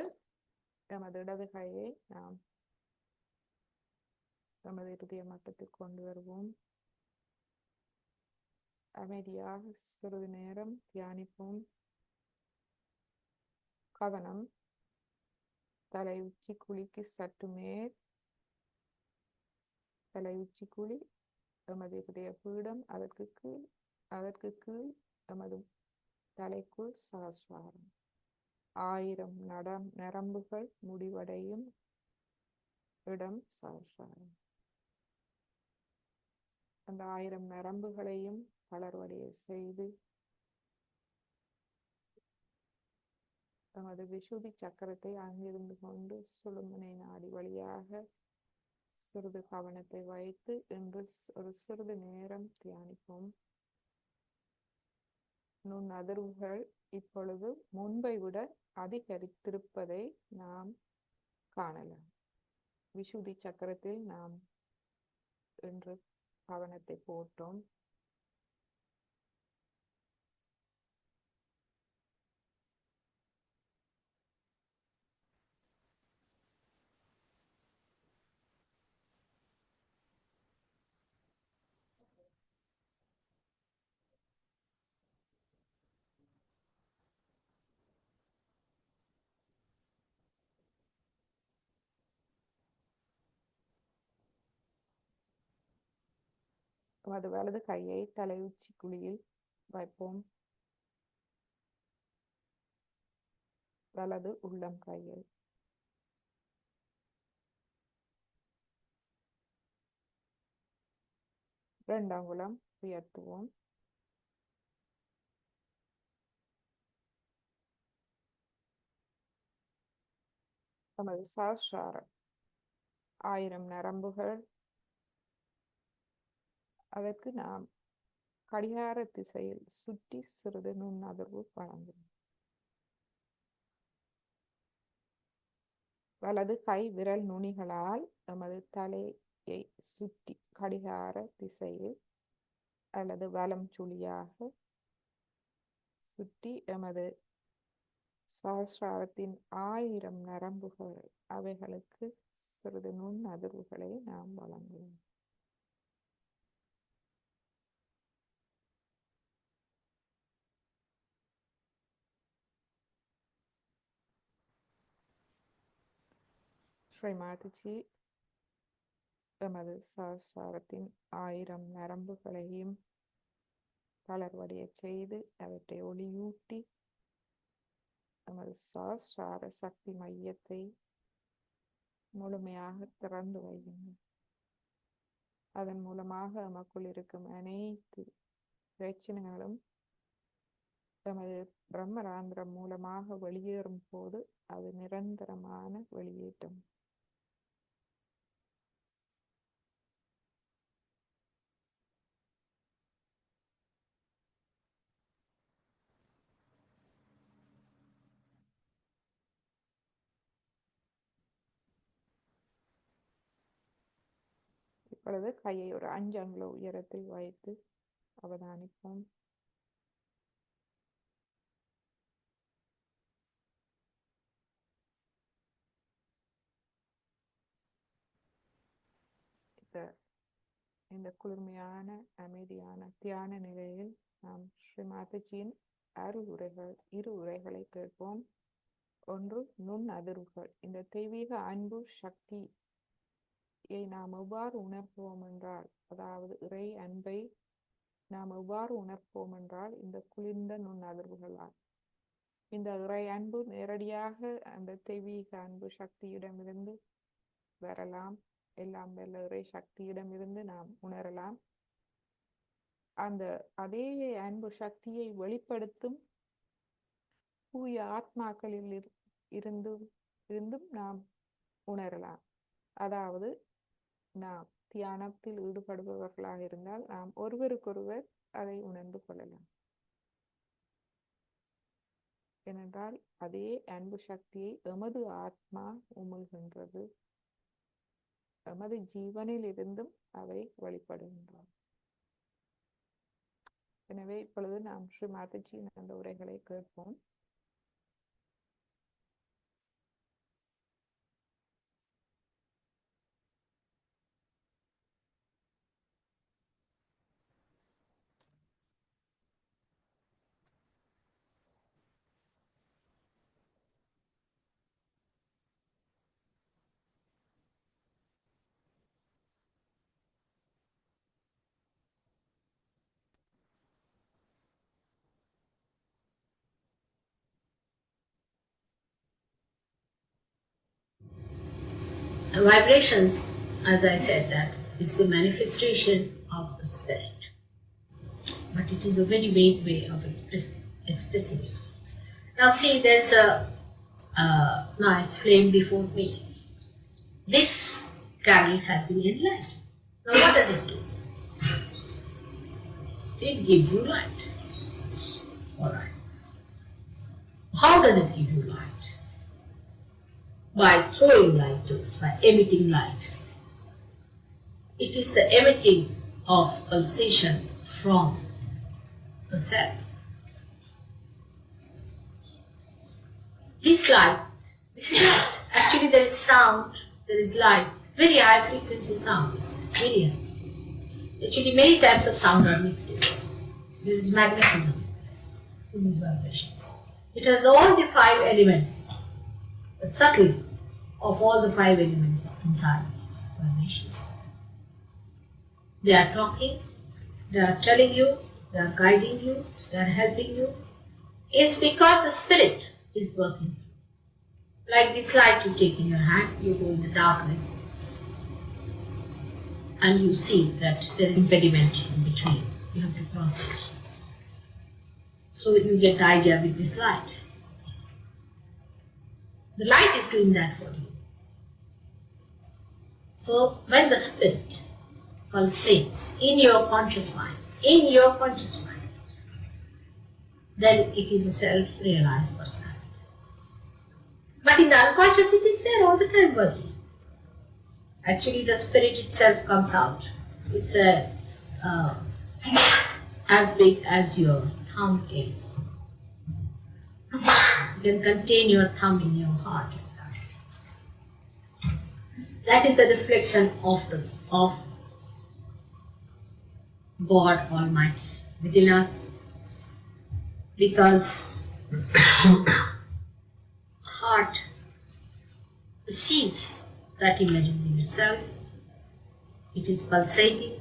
எமது இடது கையை நாம் எமது இறுதிய மட்டத்தில் கொண்டு வருவோம். அமைதியாக சிறிது நேரம் தியானிப்போம். கவனம் தலை உச்சி குழிக்கு சற்று மேல். தலை உச்சி குழி எமது இதய பீடம், அதற்கு கீழ் எமது தலைக்குள் சகஸ்வாரம். 1000 நரம்புகள் முடிவடையும் இடம் சகஸ்வாரம். அந்த 1000 நரம்புகளையும் தளர்வடைய செய்து நமது விசுதி சக்கரத்தை அங்கிருந்து கொண்டு சுழுமுனை நாடி வழியாக சிறிது கவனத்தை வைத்து இன்று ஒரு சிறிது நேரம் தியானிப்போம். நுண்ணதிர்வுகள் இப்பொழுது முன்பை விட அதிகரித்திருப்பதை நாம் காணலாம். விசுதி சக்கரத்தில் நாம் இன்று கவனத்தை போட்டோம். அது வலது கையை தலை உச்சி குழியில் வைப்போம். வலது உள்ளம் கையை இரண்டாங்குளம் உயர்த்துவோம். நமது சஹஸ்ராரம் 1000 நரம்புகள். அதற்கு நாம் கடிகார திசையில் சுற்றி சிறிது நுண்ணதிர்வு வழங்கும். வலது கை விரல் நுனிகளால் நமது தலையை சுற்றி கடிகார திசையில் அல்லது வலம் சுழியாக சுற்றி எமது சஹஸ்ராரத்தின் 1000 நரம்புகள் அவைகளுக்கு சிறிது நுண் அதிர்வுகளை நாம் வழங்குவோம். ஸ்ரீ மாதாஜி எமது சஹஸ்ராரத்தின் 1000 நரம்புகளையும் தளர்வடைய செய்து அவற்றை ஒளியூட்டி நமது சஹஸ்ரார சக்தி மையத்தை முழுமையாக திறந்து வையுங்கள். அதன் மூலமாக நமக்குள் இருக்கும் அனைத்து பிரச்சனைகளும் நமது பிரம்மராந்திரம் மூலமாக வெளியேறும் போது அது நிரந்தரமான வெளியேற்றம். இப்பொழுது கையை ஒரு 5 அங்குல உயரத்தில் வைத்து அவதானிப்போம். இந்த குளிர்மையான அமைதியான தியான நிலையில் நாம் ஸ்ரீ மாதாஜியின் இரு உரைகளை கேட்போம். ஒன்று, நுண் அதிர்வுகள். இந்த தெய்வீக அன்பு சக்தியை நாம் எவ்வாறு உணர்வோம் என்றால், அதாவது இறை அன்பை நாம் எவ்வாறு உணர்வோம் என்றால் இந்த குளிர்ந்த நுண் அதிர்வுகளால். இந்த இறை அன்பு நேரடியாக அந்த தெய்வீக அன்பு சக்தியிடமிருந்து வரலாம். எல்லாம் வல்ல இறை சக்தியிடமிருந்து நாம் உணரலாம். அதே அன்பு சக்தியை வெளிப்படுத்தும் தூய ஆத்மாக்களில் இருந்தும் நாம் உணரலாம். அதாவது நாம் தியானத்தில் ஈடுபடுபவர்களாக இருந்தால் நாம் ஒருவருக்கொருவர் அதை உணர்ந்து கொள்ளலாம். ஏனென்றால் அதே அன்பு சக்தியை எமது ஆத்மா உமிழ்கின்றது. எமது ஜீவனில் இருந்தும் அவை வெளிப்படுகின்றன. எனவே இப்பொழுது நாம் ஸ்ரீ மாதாஜியின் அந்த உரைகளை கேட்போம். Vibrations, as I said, that is the manifestation of the spirit. But it is a very vague way of expressing it. Now see, there's a nice flame before me. This candle has been enlightened. Now what does it do? It gives you light. How does it give you light? By throwing light to us, by emitting light. It is the emitting of pulsation from the cell. This light, this is light. Actually there is sound, there is light, very high frequency sound, very high frequency. Actually many types of sound are mixed in this. There is magnetism in these vibrations. It has all the 5 elements, the subtle of all the 5 elements inside these vibrations. They are talking, they are telling you, they are guiding you, they are helping you. It's because the spirit is working. Like this light you take in your hand, you go in the darkness and you see that there is impediment in between. You have to cross it. So you get the idea with this light. The light is doing that for you. So when the spirit pulsates in your conscious mind, then it is a self-realized personality. But in the unconscious it is there all the time working. Actually the spirit itself comes out. It's as big as your thumb is. You can contain your thumb in your heart. That is the reflection of God Almighty within us, because heart receives that image within itself. It is pulsating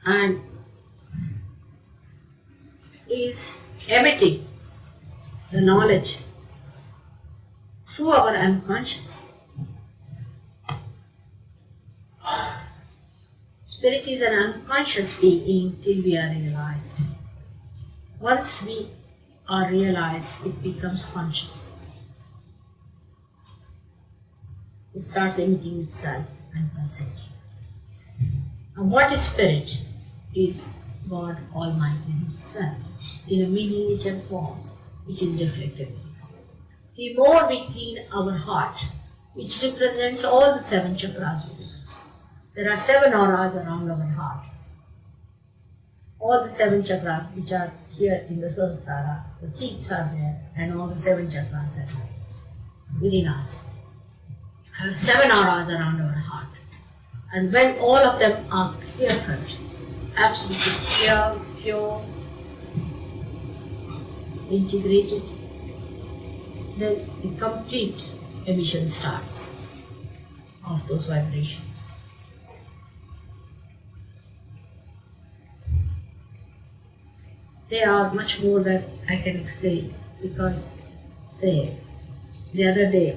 and is emitting the knowledge through our unconscious. Spirit is an unconscious being till we are realized. Once we are realized, it becomes conscious. It starts emitting itself and pulsating. And what is spirit? Is God Almighty Himself in a miniature form which is reflected in us. The more we clean our heart, which represents all the 7 chakras within us. There are 7 auras around our heart. All the 7 chakras which are here in the Sahasrara, the seats are there, and all the 7 chakras that are within us have 7 auras around our heart. And when all of them are clear-cut, absolutely pure, integrated, then the complete emission starts of those vibrations. They are much more than I can explain, because, say, the other day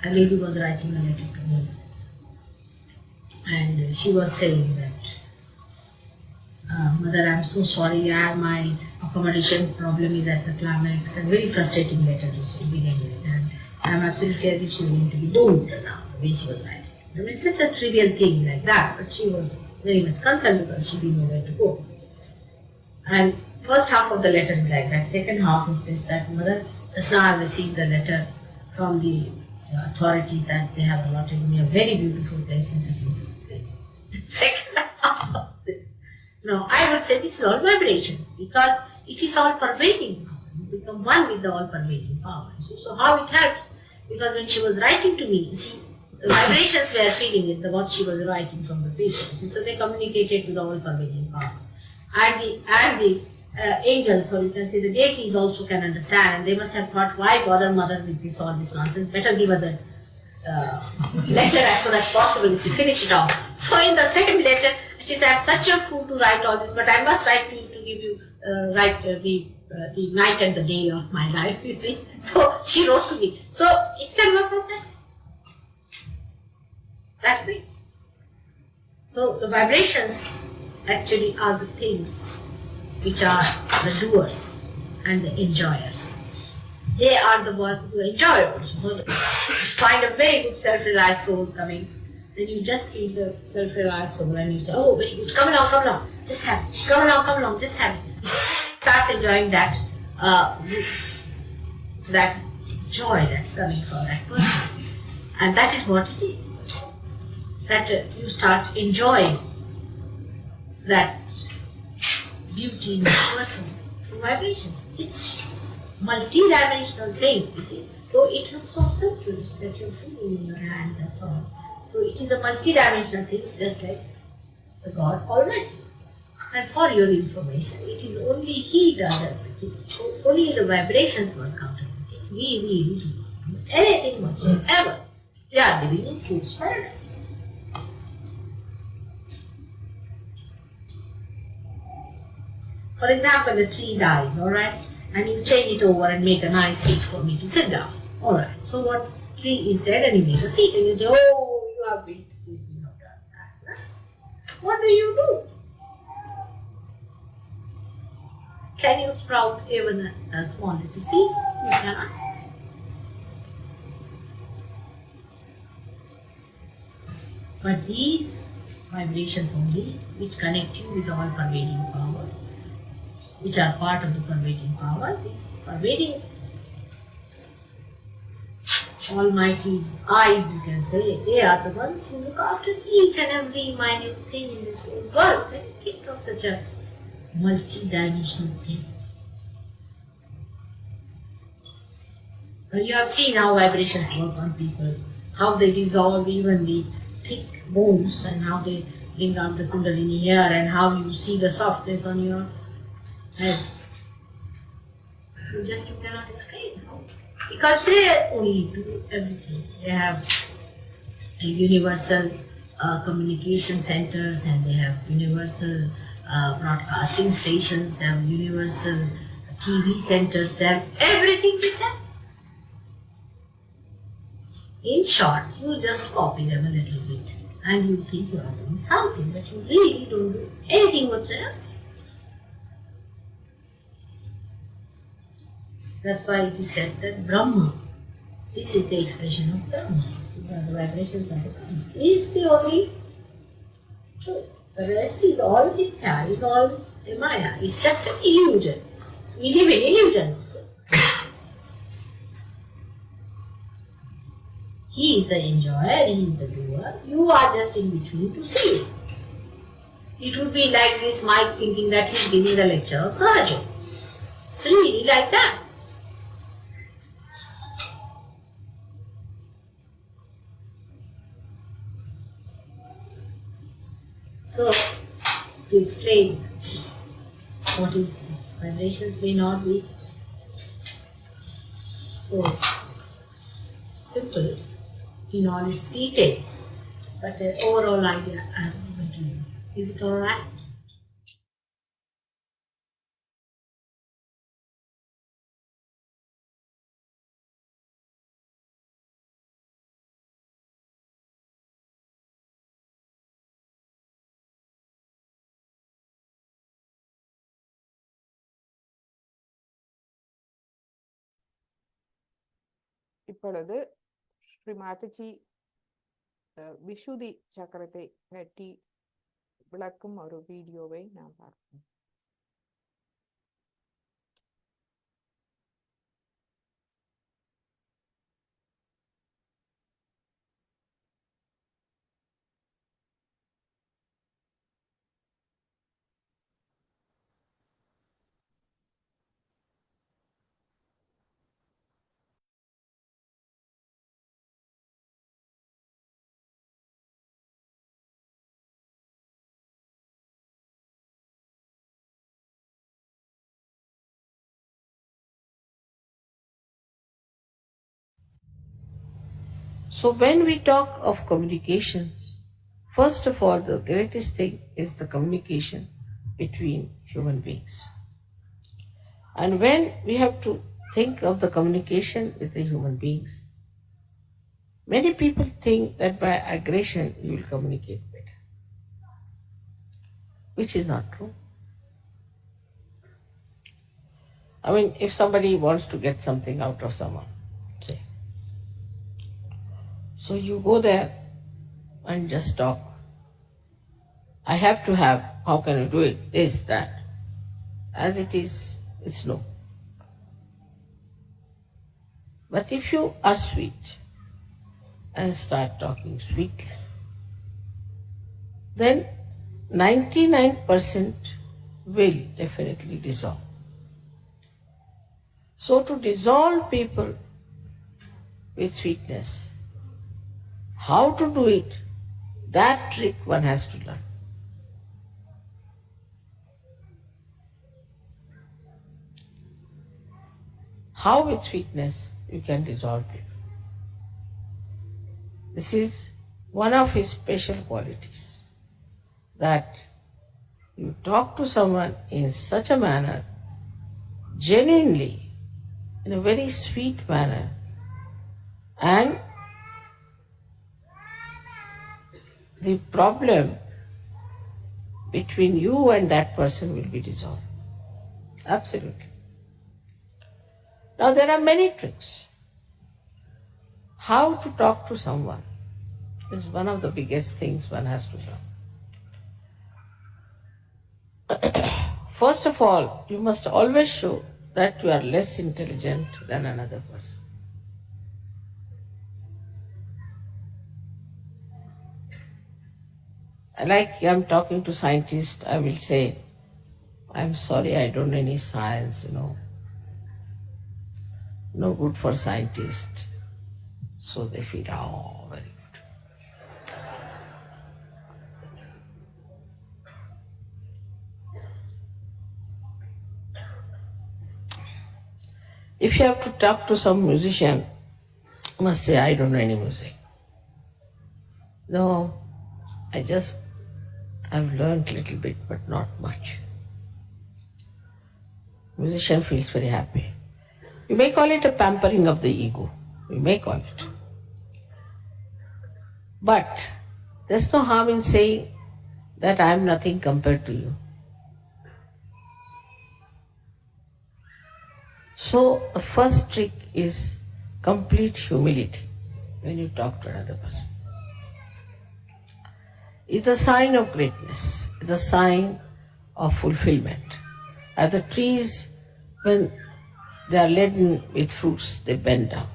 a lady was writing a letter to me and she was saying that, Mother, I'm so sorry, my accommodation problem is at the climax, and very frustrating letter to begin with, and I'm absolutely as if she's going to be doomed now, the way she was writing. I mean, it's such a trivial thing like that, but she was very much concerned because she didn't know where to go. And first half of the letter is like that, second half is this, that Mother, just now I've received a letter from the authorities that they have allotted me a very beautiful place in such places. The second half is this. No, I would say this is all vibrations, because it is all pervading power. You become one with the all pervading power. So how it helps? Because when she was writing to me, you see, the vibrations were feeling it, what she was writing from the paper. So they communicated to the all pervading power. And the angels, or you can say the deities, also can understand, and they must have thought, why bother Mother with all this nonsense? Better give her the letter as soon as possible. She finished it off. So in the second letter, she said, I'm such a fool to write all this, but I must write to you to give you the night and the day of my life, you see. So she wrote to me. So it can work like that. That way. So the vibrations actually are the things which are the doers and the enjoyers. They are the ones who enjoy it. So find a very good self-realized soul coming, then you just feel the self-realized soul and you say, oh, very good, come along, just have it. Come along, just have it. Starts enjoying that that joy that's coming from that person. And that is what it is. That you start enjoying that beauty in the person through vibrations. It's multi-dimensional thing, you see. So it looks so simple that you're feeling in your hand, that's all. So it is a multi-dimensional thing, just like the God Almighty. And for your information, it is only He does everything. So only the vibrations work out everything. We do not do anything whatsoever. We are living in fool's paradise. For example, the tree dies, alright, and you change it over and make a nice seat for me to sit down. Alright, so what tree is dead and you make a seat and you say, oh, you have built this, you have done that. What do you do? Can you sprout even a small little seed? You cannot. But these vibrations only, which connect you with all pervading power, which are part of the pervading power, these pervading Almighty's eyes, you can say, they are the ones who look after each and every minute thing in this whole world. Can you think of such a multi-dimensional thing? Now you have seen how vibrations work on people, how they dissolve even the thick bones and how they bring out the Kundalini here and how you see the softness on your head. You cannot explain how. Because they only do everything. They have universal communication centers and they have universal broadcasting stations, they have universal TV centers, they have everything with them. In short, you just copy them a little bit and you think you are doing something, but you really don't do anything whatsoever. That's why it is said that Brahma, this is the expression of Brahma. These are the vibrations of the Brahma. Is the only truth. The rest is all Mithya, is all a Maya. It's just an illusion. We live in illusions. He is the enjoyer, he is the doer. You are just in between to see. It would be like this Mike thinking that he is giving the lecture of Sahaja. It's really like that. So, to explain what is vibrations may not be so simple in all its details, but the overall idea I have given to you. Is it alright? இப்பொழுது ஸ்ரீ மாதாஜி விஷுதி சக்கரத்தை பற்றி விளக்கும் ஒரு வீடியோவை நாம் பார்ப்போம். So when we talk of communications, first of all, the greatest thing is the communication between human beings. And when we have to think of the communication with the human beings, many people think that by aggression you will communicate better, which is not true. I mean, if somebody wants to get something out of someone, say, so you go there and just talk. I have to have, how can you do it? This, that. As it is, it's no. But if you are sweet and start talking sweetly, then 99% will definitely dissolve. So to dissolve people with sweetness, how to do it, that trick one has to learn. How with sweetness you can dissolve people. This is one of his special qualities, that you talk to someone in such a manner, genuinely, in a very sweet manner, and the problem between you and that person will be dissolved. Absolutely. Now there are many tricks. How to talk to someone is one of the biggest things one has to learn. First of all, you must always show that you are less intelligent than another person. Like I'm talking to scientists, I will say, I'm sorry, I don't know any science, no good for scientists. So they feel, oh, very good. If you have to talk to some musician, you must say, I don't know any music. No, I've learned a little bit, but not much. Musician feels very happy. You may call it a pampering of the ego. You may call it. But there's no harm in saying that I am nothing compared to you. So the first trick is complete humility when you talk to another person. It's a sign of greatness. It's a sign of fulfillment. As the trees, when they are laden with fruits, they bend down.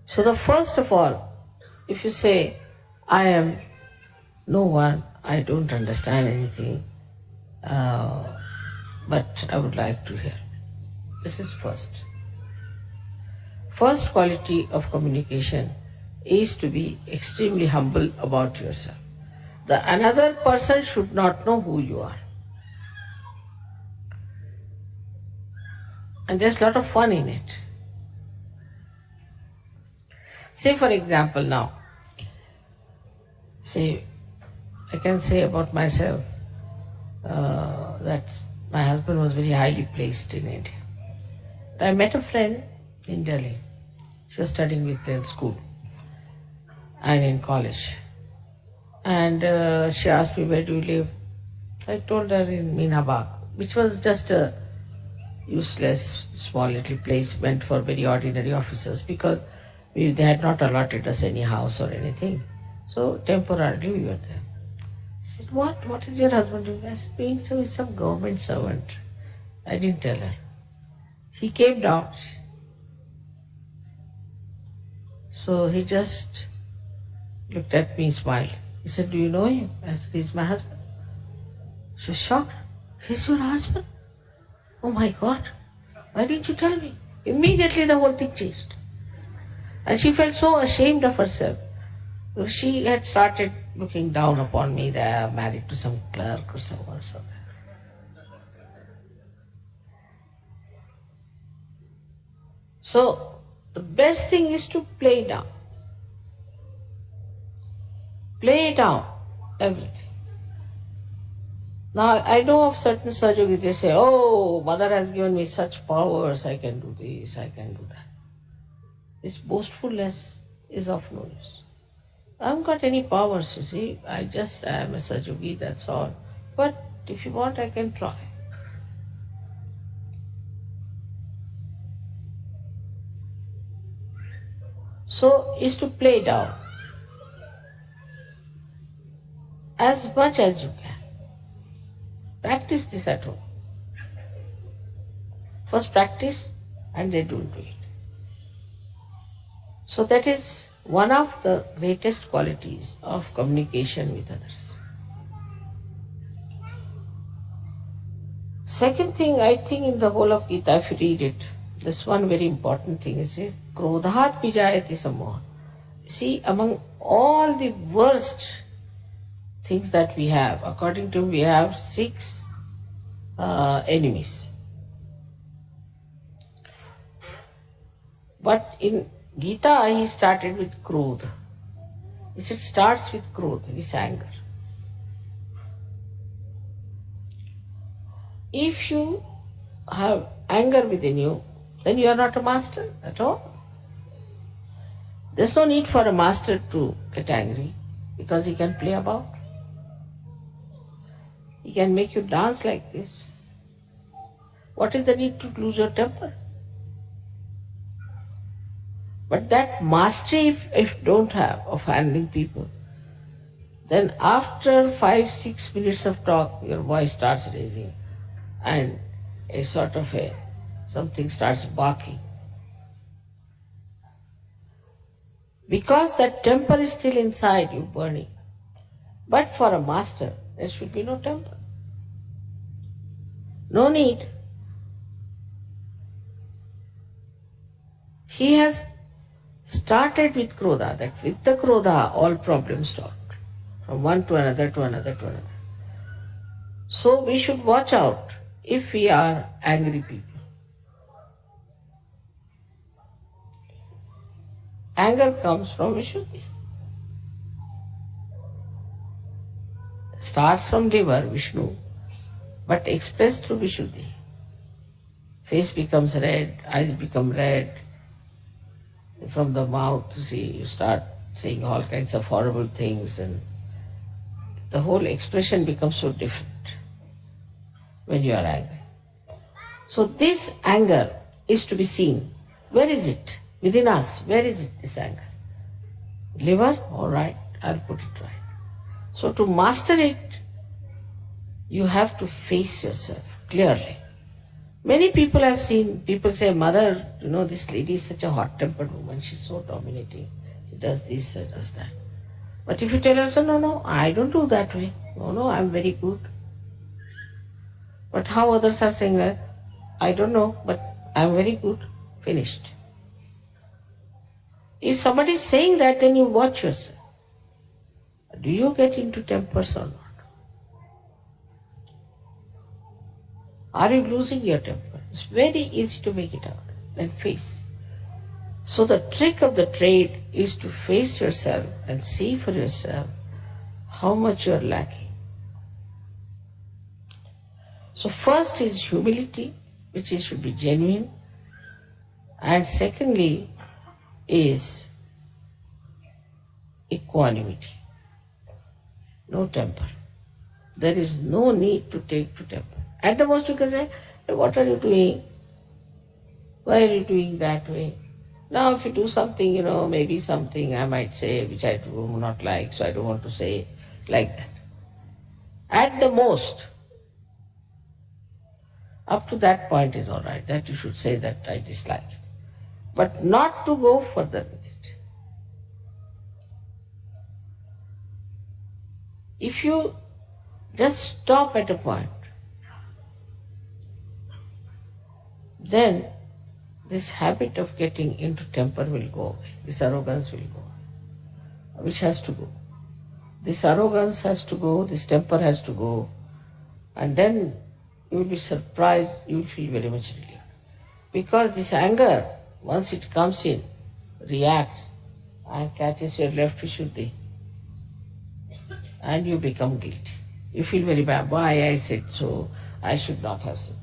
So the first of all, if you say, I am no one, I don't understand anything, but I would like to hear. This is first. First quality of communication is to be extremely humble about yourself. The another person should not know who you are. And there's a lot of fun in it. Say for example now, I can say about myself that my husband was very highly placed in India. I met a friend in Delhi. She was studying with me in school and in college. And she asked me, where do you live? I told her in Meenabag, which was just a useless small little place meant for very ordinary officers, because they had not allotted us any house or anything. So temporarily we were there. She said, what is your husband doing? I said, doing so with some government servant. I didn't tell her. He came down. So he just looked at me, smiled. He said, do you know him? I said, he's my husband. She was shocked. He's your husband? Oh my God, why didn't you tell me? Immediately the whole thing changed. And she felt so ashamed of herself. She had started looking down upon me that I'm married to some clerk or someone. So the best thing is to play down. Play down everything. Now I know of certain Sahaja, they say, oh, mother has given me such powers, I can do this, I can do that. This boastfulness is of no use. I haven't got any powers, you see. I just am a Sahaja, that's all. But if you want, I can try. So is to play down as much as you can. Practice this at home. First practice and they don't do it. So that is one of the greatest qualities of communication with others. Second thing, I think in the whole of Gita, if you read it, this one very important thing is krodhat vijayati samoha. See, among all the worst things that we have, according to him, we have 6 enemies. But in Gita, he started with krodha. He said, starts with krodha, with anger. If you have anger within you, then you are not a master at all. There's no need for a master to get angry because he can play about. He can make you dance like this. What is the need to lose your temper? But that mastery, if you don't have of handling people, then after 5-6 minutes of talk, your voice starts raising and a sort of something starts barking. Because that temper is still inside you burning. But for a master, there should be no temper. No need. He has started with krodha, that with the krodha all problems start. From one to another to another to another. So we should watch out if we are angry people. Anger comes from Vishuddhi. Starts from liver, Vishnu, but expressed through Vishuddhi. Face becomes red, eyes become red. From the mouth, you start saying all kinds of horrible things, and the whole expression becomes so different when you are angry. So this anger is to be seen. Where is it? Within us, where is it, this anger? Liver? All right, I'll put it right. So to master it, you have to face yourself clearly. Many people have seen, people say, Mother, this lady is such a hot-tempered woman, she's so dominating. She does this, she does that. But if you tell her, so, no, I don't do that way. No, I'm very good. But how others are saying that? I don't know, but I'm very good. Finished. If somebody is saying that, then you watch yourself. Do you get into tempers or not? Are you losing your temper? It's very easy to make it out. Then face. So the trick of the trade is to face yourself and see for yourself how much you are lacking. So first is humility, which should be genuine. And secondly is equanimity. No temper. There is no need to take to temper. At the most you can say, what are you doing? Why are you doing that way? Now if you do something, maybe something I might say which I do not like, so I don't want to say like that. At the most, up to that point is all right, that you should say that I dislike it. But not to go further with it. If you just stop at a point, then this habit of getting into temper will go away. This arrogance will go away. Which has to go? This arrogance has to go, this temper has to go, and then you will be surprised, you will feel very much relieved. Because this anger, once it comes in, reacts and catches your left Vishuddhi, and you become guilty. You feel very bad. Why I said so? I should not have said.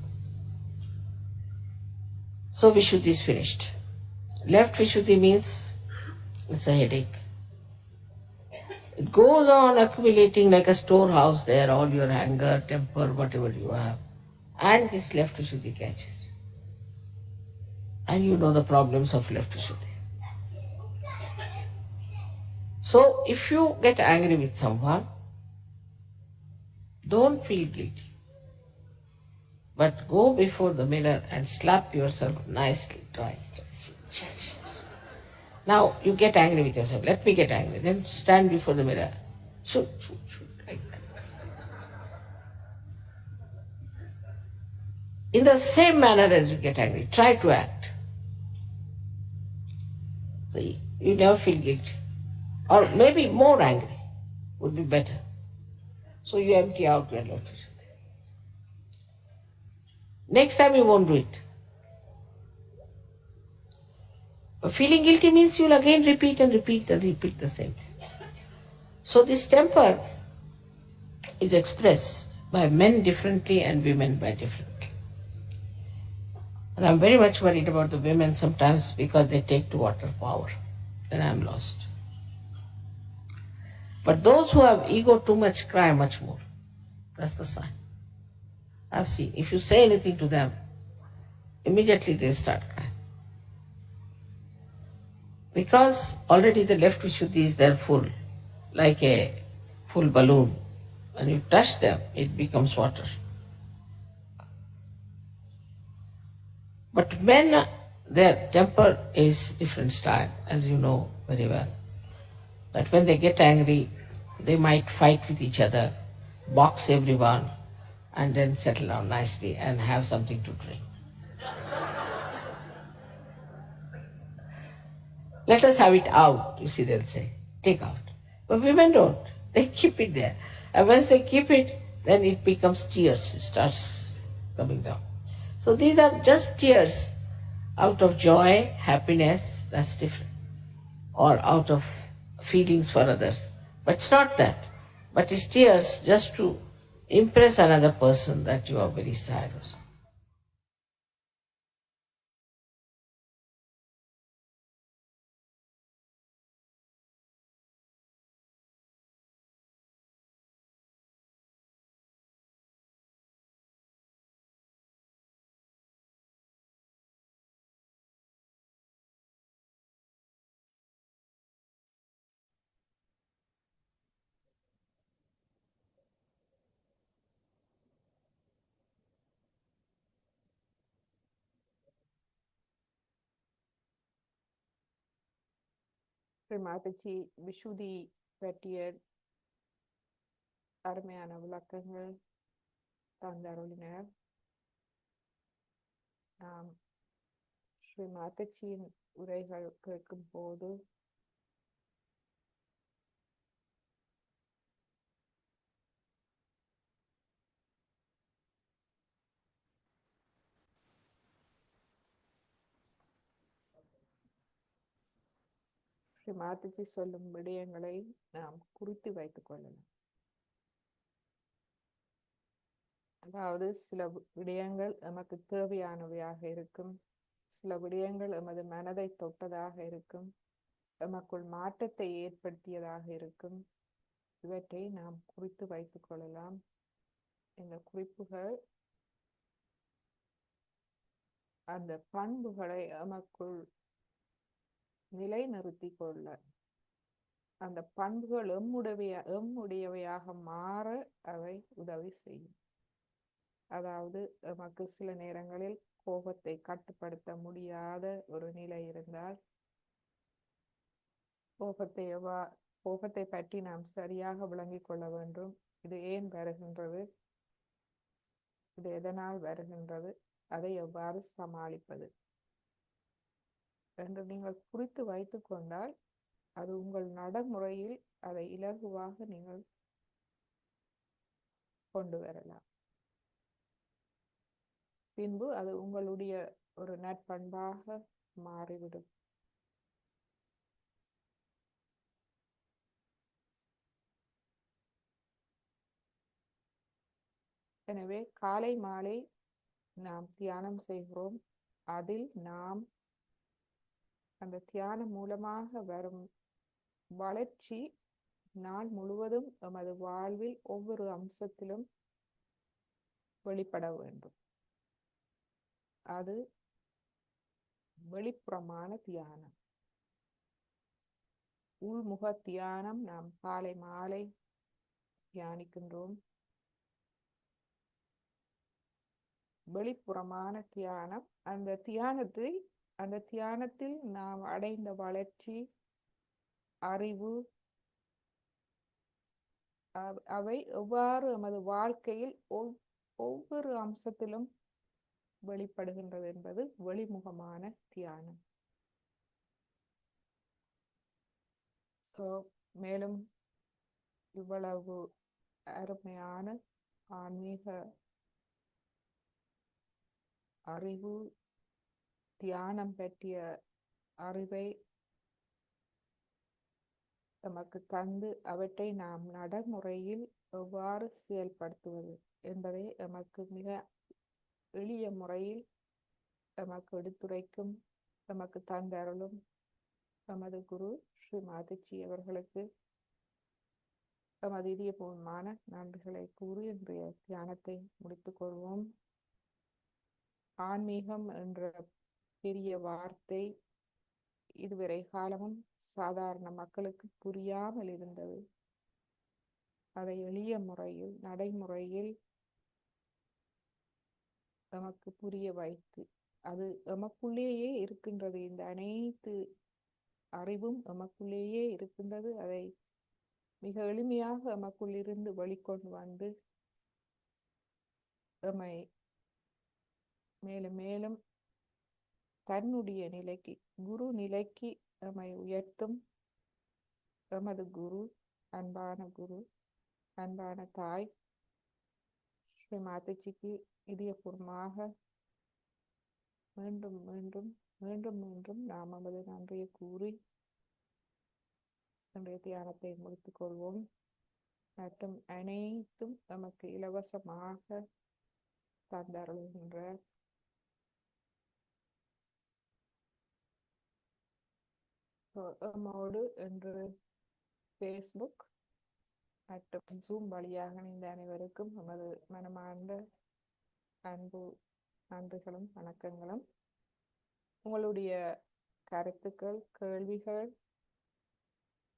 So Vishuddhi is finished. Left Vishuddhi means it's a headache. It goes on accumulating like a storehouse there, all your anger, temper, whatever you have. And this left Vishuddhi catches. And you know the problems of left Vishuddhi. So if you get angry with someone, don't feel guilty. But go before the mirror and slap yourself nicely twice. Now you get angry with yourself. Let me get angry. Then stand before the mirror. Shoot, shoot, shoot, like that. In the same manner as you get angry, try to act. See, you never feel guilty. Or maybe more angry would be better. So you empty out your lotus. Next time you won't do it. But feeling guilty means you'll again repeat and repeat and repeat the same thing. So this temper is expressed by men differently and women by differently. And I'm very much worried about the women sometimes because they take to water power. Then I'm lost. But those who have ego too much cry much more. That's the sign. I've seen. If you say anything to them, immediately they start crying. Because already the left Vishuddhi is there full, like a full balloon. When you touch them, it becomes water. But men, their temper is different style, as you know very well. That when they get angry, they might fight with each other, box everyone, and then settle down nicely and have something to drink. Let us have it out, you see, they'll say. Take out. But women don't. They keep it there. And once they keep it, then it becomes tears. It starts coming down. So these are just tears out of joy, happiness, that's different. Or out of feelings for others. But it's not that. But it's tears just to impress another person that you are very sad or something. மாதச்சி விஷுதி பற்றிய அருமையான விளக்கங்கள் தந்தருளினர். நாம் ஸ்ரீ மாதச்சியின் உரைகள் கேட்கும் போது ஸ்ரீ மாதச்சி சொல்லும் விடயங்களை நாம் குறித்து வைத்துக் கொள்ளலாம். அதாவது சில விடயங்கள் எமக்கு தேவையானவையாக இருக்கும், சில விடயங்கள் எமது மனதை தொட்டதாக இருக்கும், எமக்குள் மாற்றத்தை ஏற்படுத்தியதாக இருக்கும். இவற்றை நாம் குறித்து வைத்துக் கொள்ளலாம். இந்த குறிப்புகள் அந்த பண்புகளை எமக்குள் நிலைநிறுத்தி கொள்ள, அந்த பண்புகள் எம்முடையவையாக மாற அவை உதவி செய்யும். அதாவது நமக்கு சில நேரங்களில் கோபத்தை கட்டுப்படுத்த முடியாத ஒரு நிலை இருந்தால் கோபத்தை பற்றி நாம் சரியாக விளங்கிக் கொள்ள வேண்டும். இது ஏன் வருகின்றது, இது எதனால் வருகின்றது, அதை எவ்வாறு சமாளிப்பது என்று நீங்கள் குறித்து வைத்துக் கொண்டால் அது உங்கள் நடைமுறையில் அதை இலகுவாக நீங்கள் கொண்டு வரலாம். பின்பு அது உங்களுடைய ஒரு நற்பண்பாக மாறிவிடும். எனவே காலை மாலை நாம் தியானம் செய்கிறோம். அதில் நாம் அந்த தியானம் மூலமாக வரும் வளர்ச்சி நாள் முழுவதும் எமது வாழ்வில் ஒவ்வொரு அம்சத்திலும் வெளிப்பட வேண்டும். அது வெளிப்புறமான தியானம். உள்முக தியானம் நாம் காலை மாலை தியானிக்கின்றோம். வெளிப்புறமான தியானம். அந்த தியானத்தில் நாம் அடைந்த வளர்ச்சி, அறிவு, அவை எவ்வாறு எமது வாழ்க்கையில் ஒவ்வொரு அம்சத்திலும் வெளிப்படுகின்றது என்பது வெளிமுகமான தியானம். மேலும் இவ்வளவு அருமையான ஆன்மீக அறிவு, தியானம் பற்றிய அறிவை நமக்கு தந்து அவற்றை நாம் நடைமுறையில் எவ்வாறு செயல்படுத்துவது என்பதை நமக்கு மிக எளிய முறையில் நமக்கு எடுத்துரைக்கும், நமக்கு தந்தருளும் நமது குரு ஸ்ரீ மாதச்சி அவர்களுக்கு நமது இதயபூர்வமான நன்றிகளை கூறி இன்றைய தியானத்தை முடித்துக் கொள்வோம். ஆன்மீகம் என்ற பெரிய வார்த்தை இதுவரை காலமும் சாதாரண மக்களுக்கு புரியாமல் இருந்தது. அதை எளிய முறையில், நடைமுறையில் நமக்கு புரிய வைத்து, அது எமக்குள்ளேயே இருக்கின்றது. இந்த அனைத்து அறிவும் எமக்குள்ளேயே இருக்கின்றது. அதை மிக எளிமையாக எமக்குள்ளிருந்து வெளிக்கொண்டு வந்து எம்மை மேலும் மேலும் தன்னுடைய நிலைக்கு, குரு நிலைக்கு எம்மை உயர்த்தும் எமது குரு, அன்பான தாய் ஸ்ரீ மாதச்சிக்கு இதயபூர்வமாக மீண்டும் மீண்டும் மீண்டும் மீண்டும் நாம் நமது நன்றியை கூறி இன்றைய தியானத்தை முடித்துக் கொள்வோம். மற்றும் அனைத்தும் நமக்கு இலவசமாக தந்தருகின்ற நம்மோடு இன்று ஃபேஸ்புக் மற்றும் ஜூம் வழியாக இணைந்த அனைவருக்கும் நமது மனமார்ந்த அன்பு நன்றிகளும் வணக்கங்களும். உங்களுடைய கருத்துக்கள், கேள்விகள்,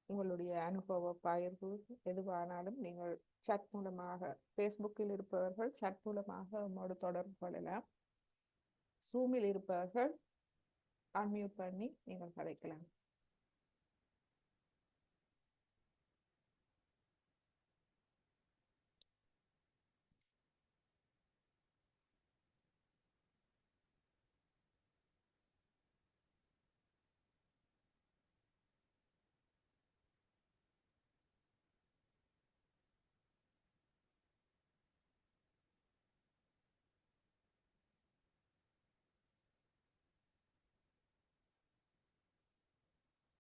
உங்களுடைய அனுபவ பகிர்வு எதுவானாலும் நீங்கள் சட் மூலமாக, ஃபேஸ்புக்கில் இருப்பவர்கள் சட் மூலமாக நம்மோடு தொடர்பு கொள்ளலாம். ஜூமில் இருப்பவர்கள் அன்மியூட் பண்ணி நீங்கள் கதைக்கலாம்.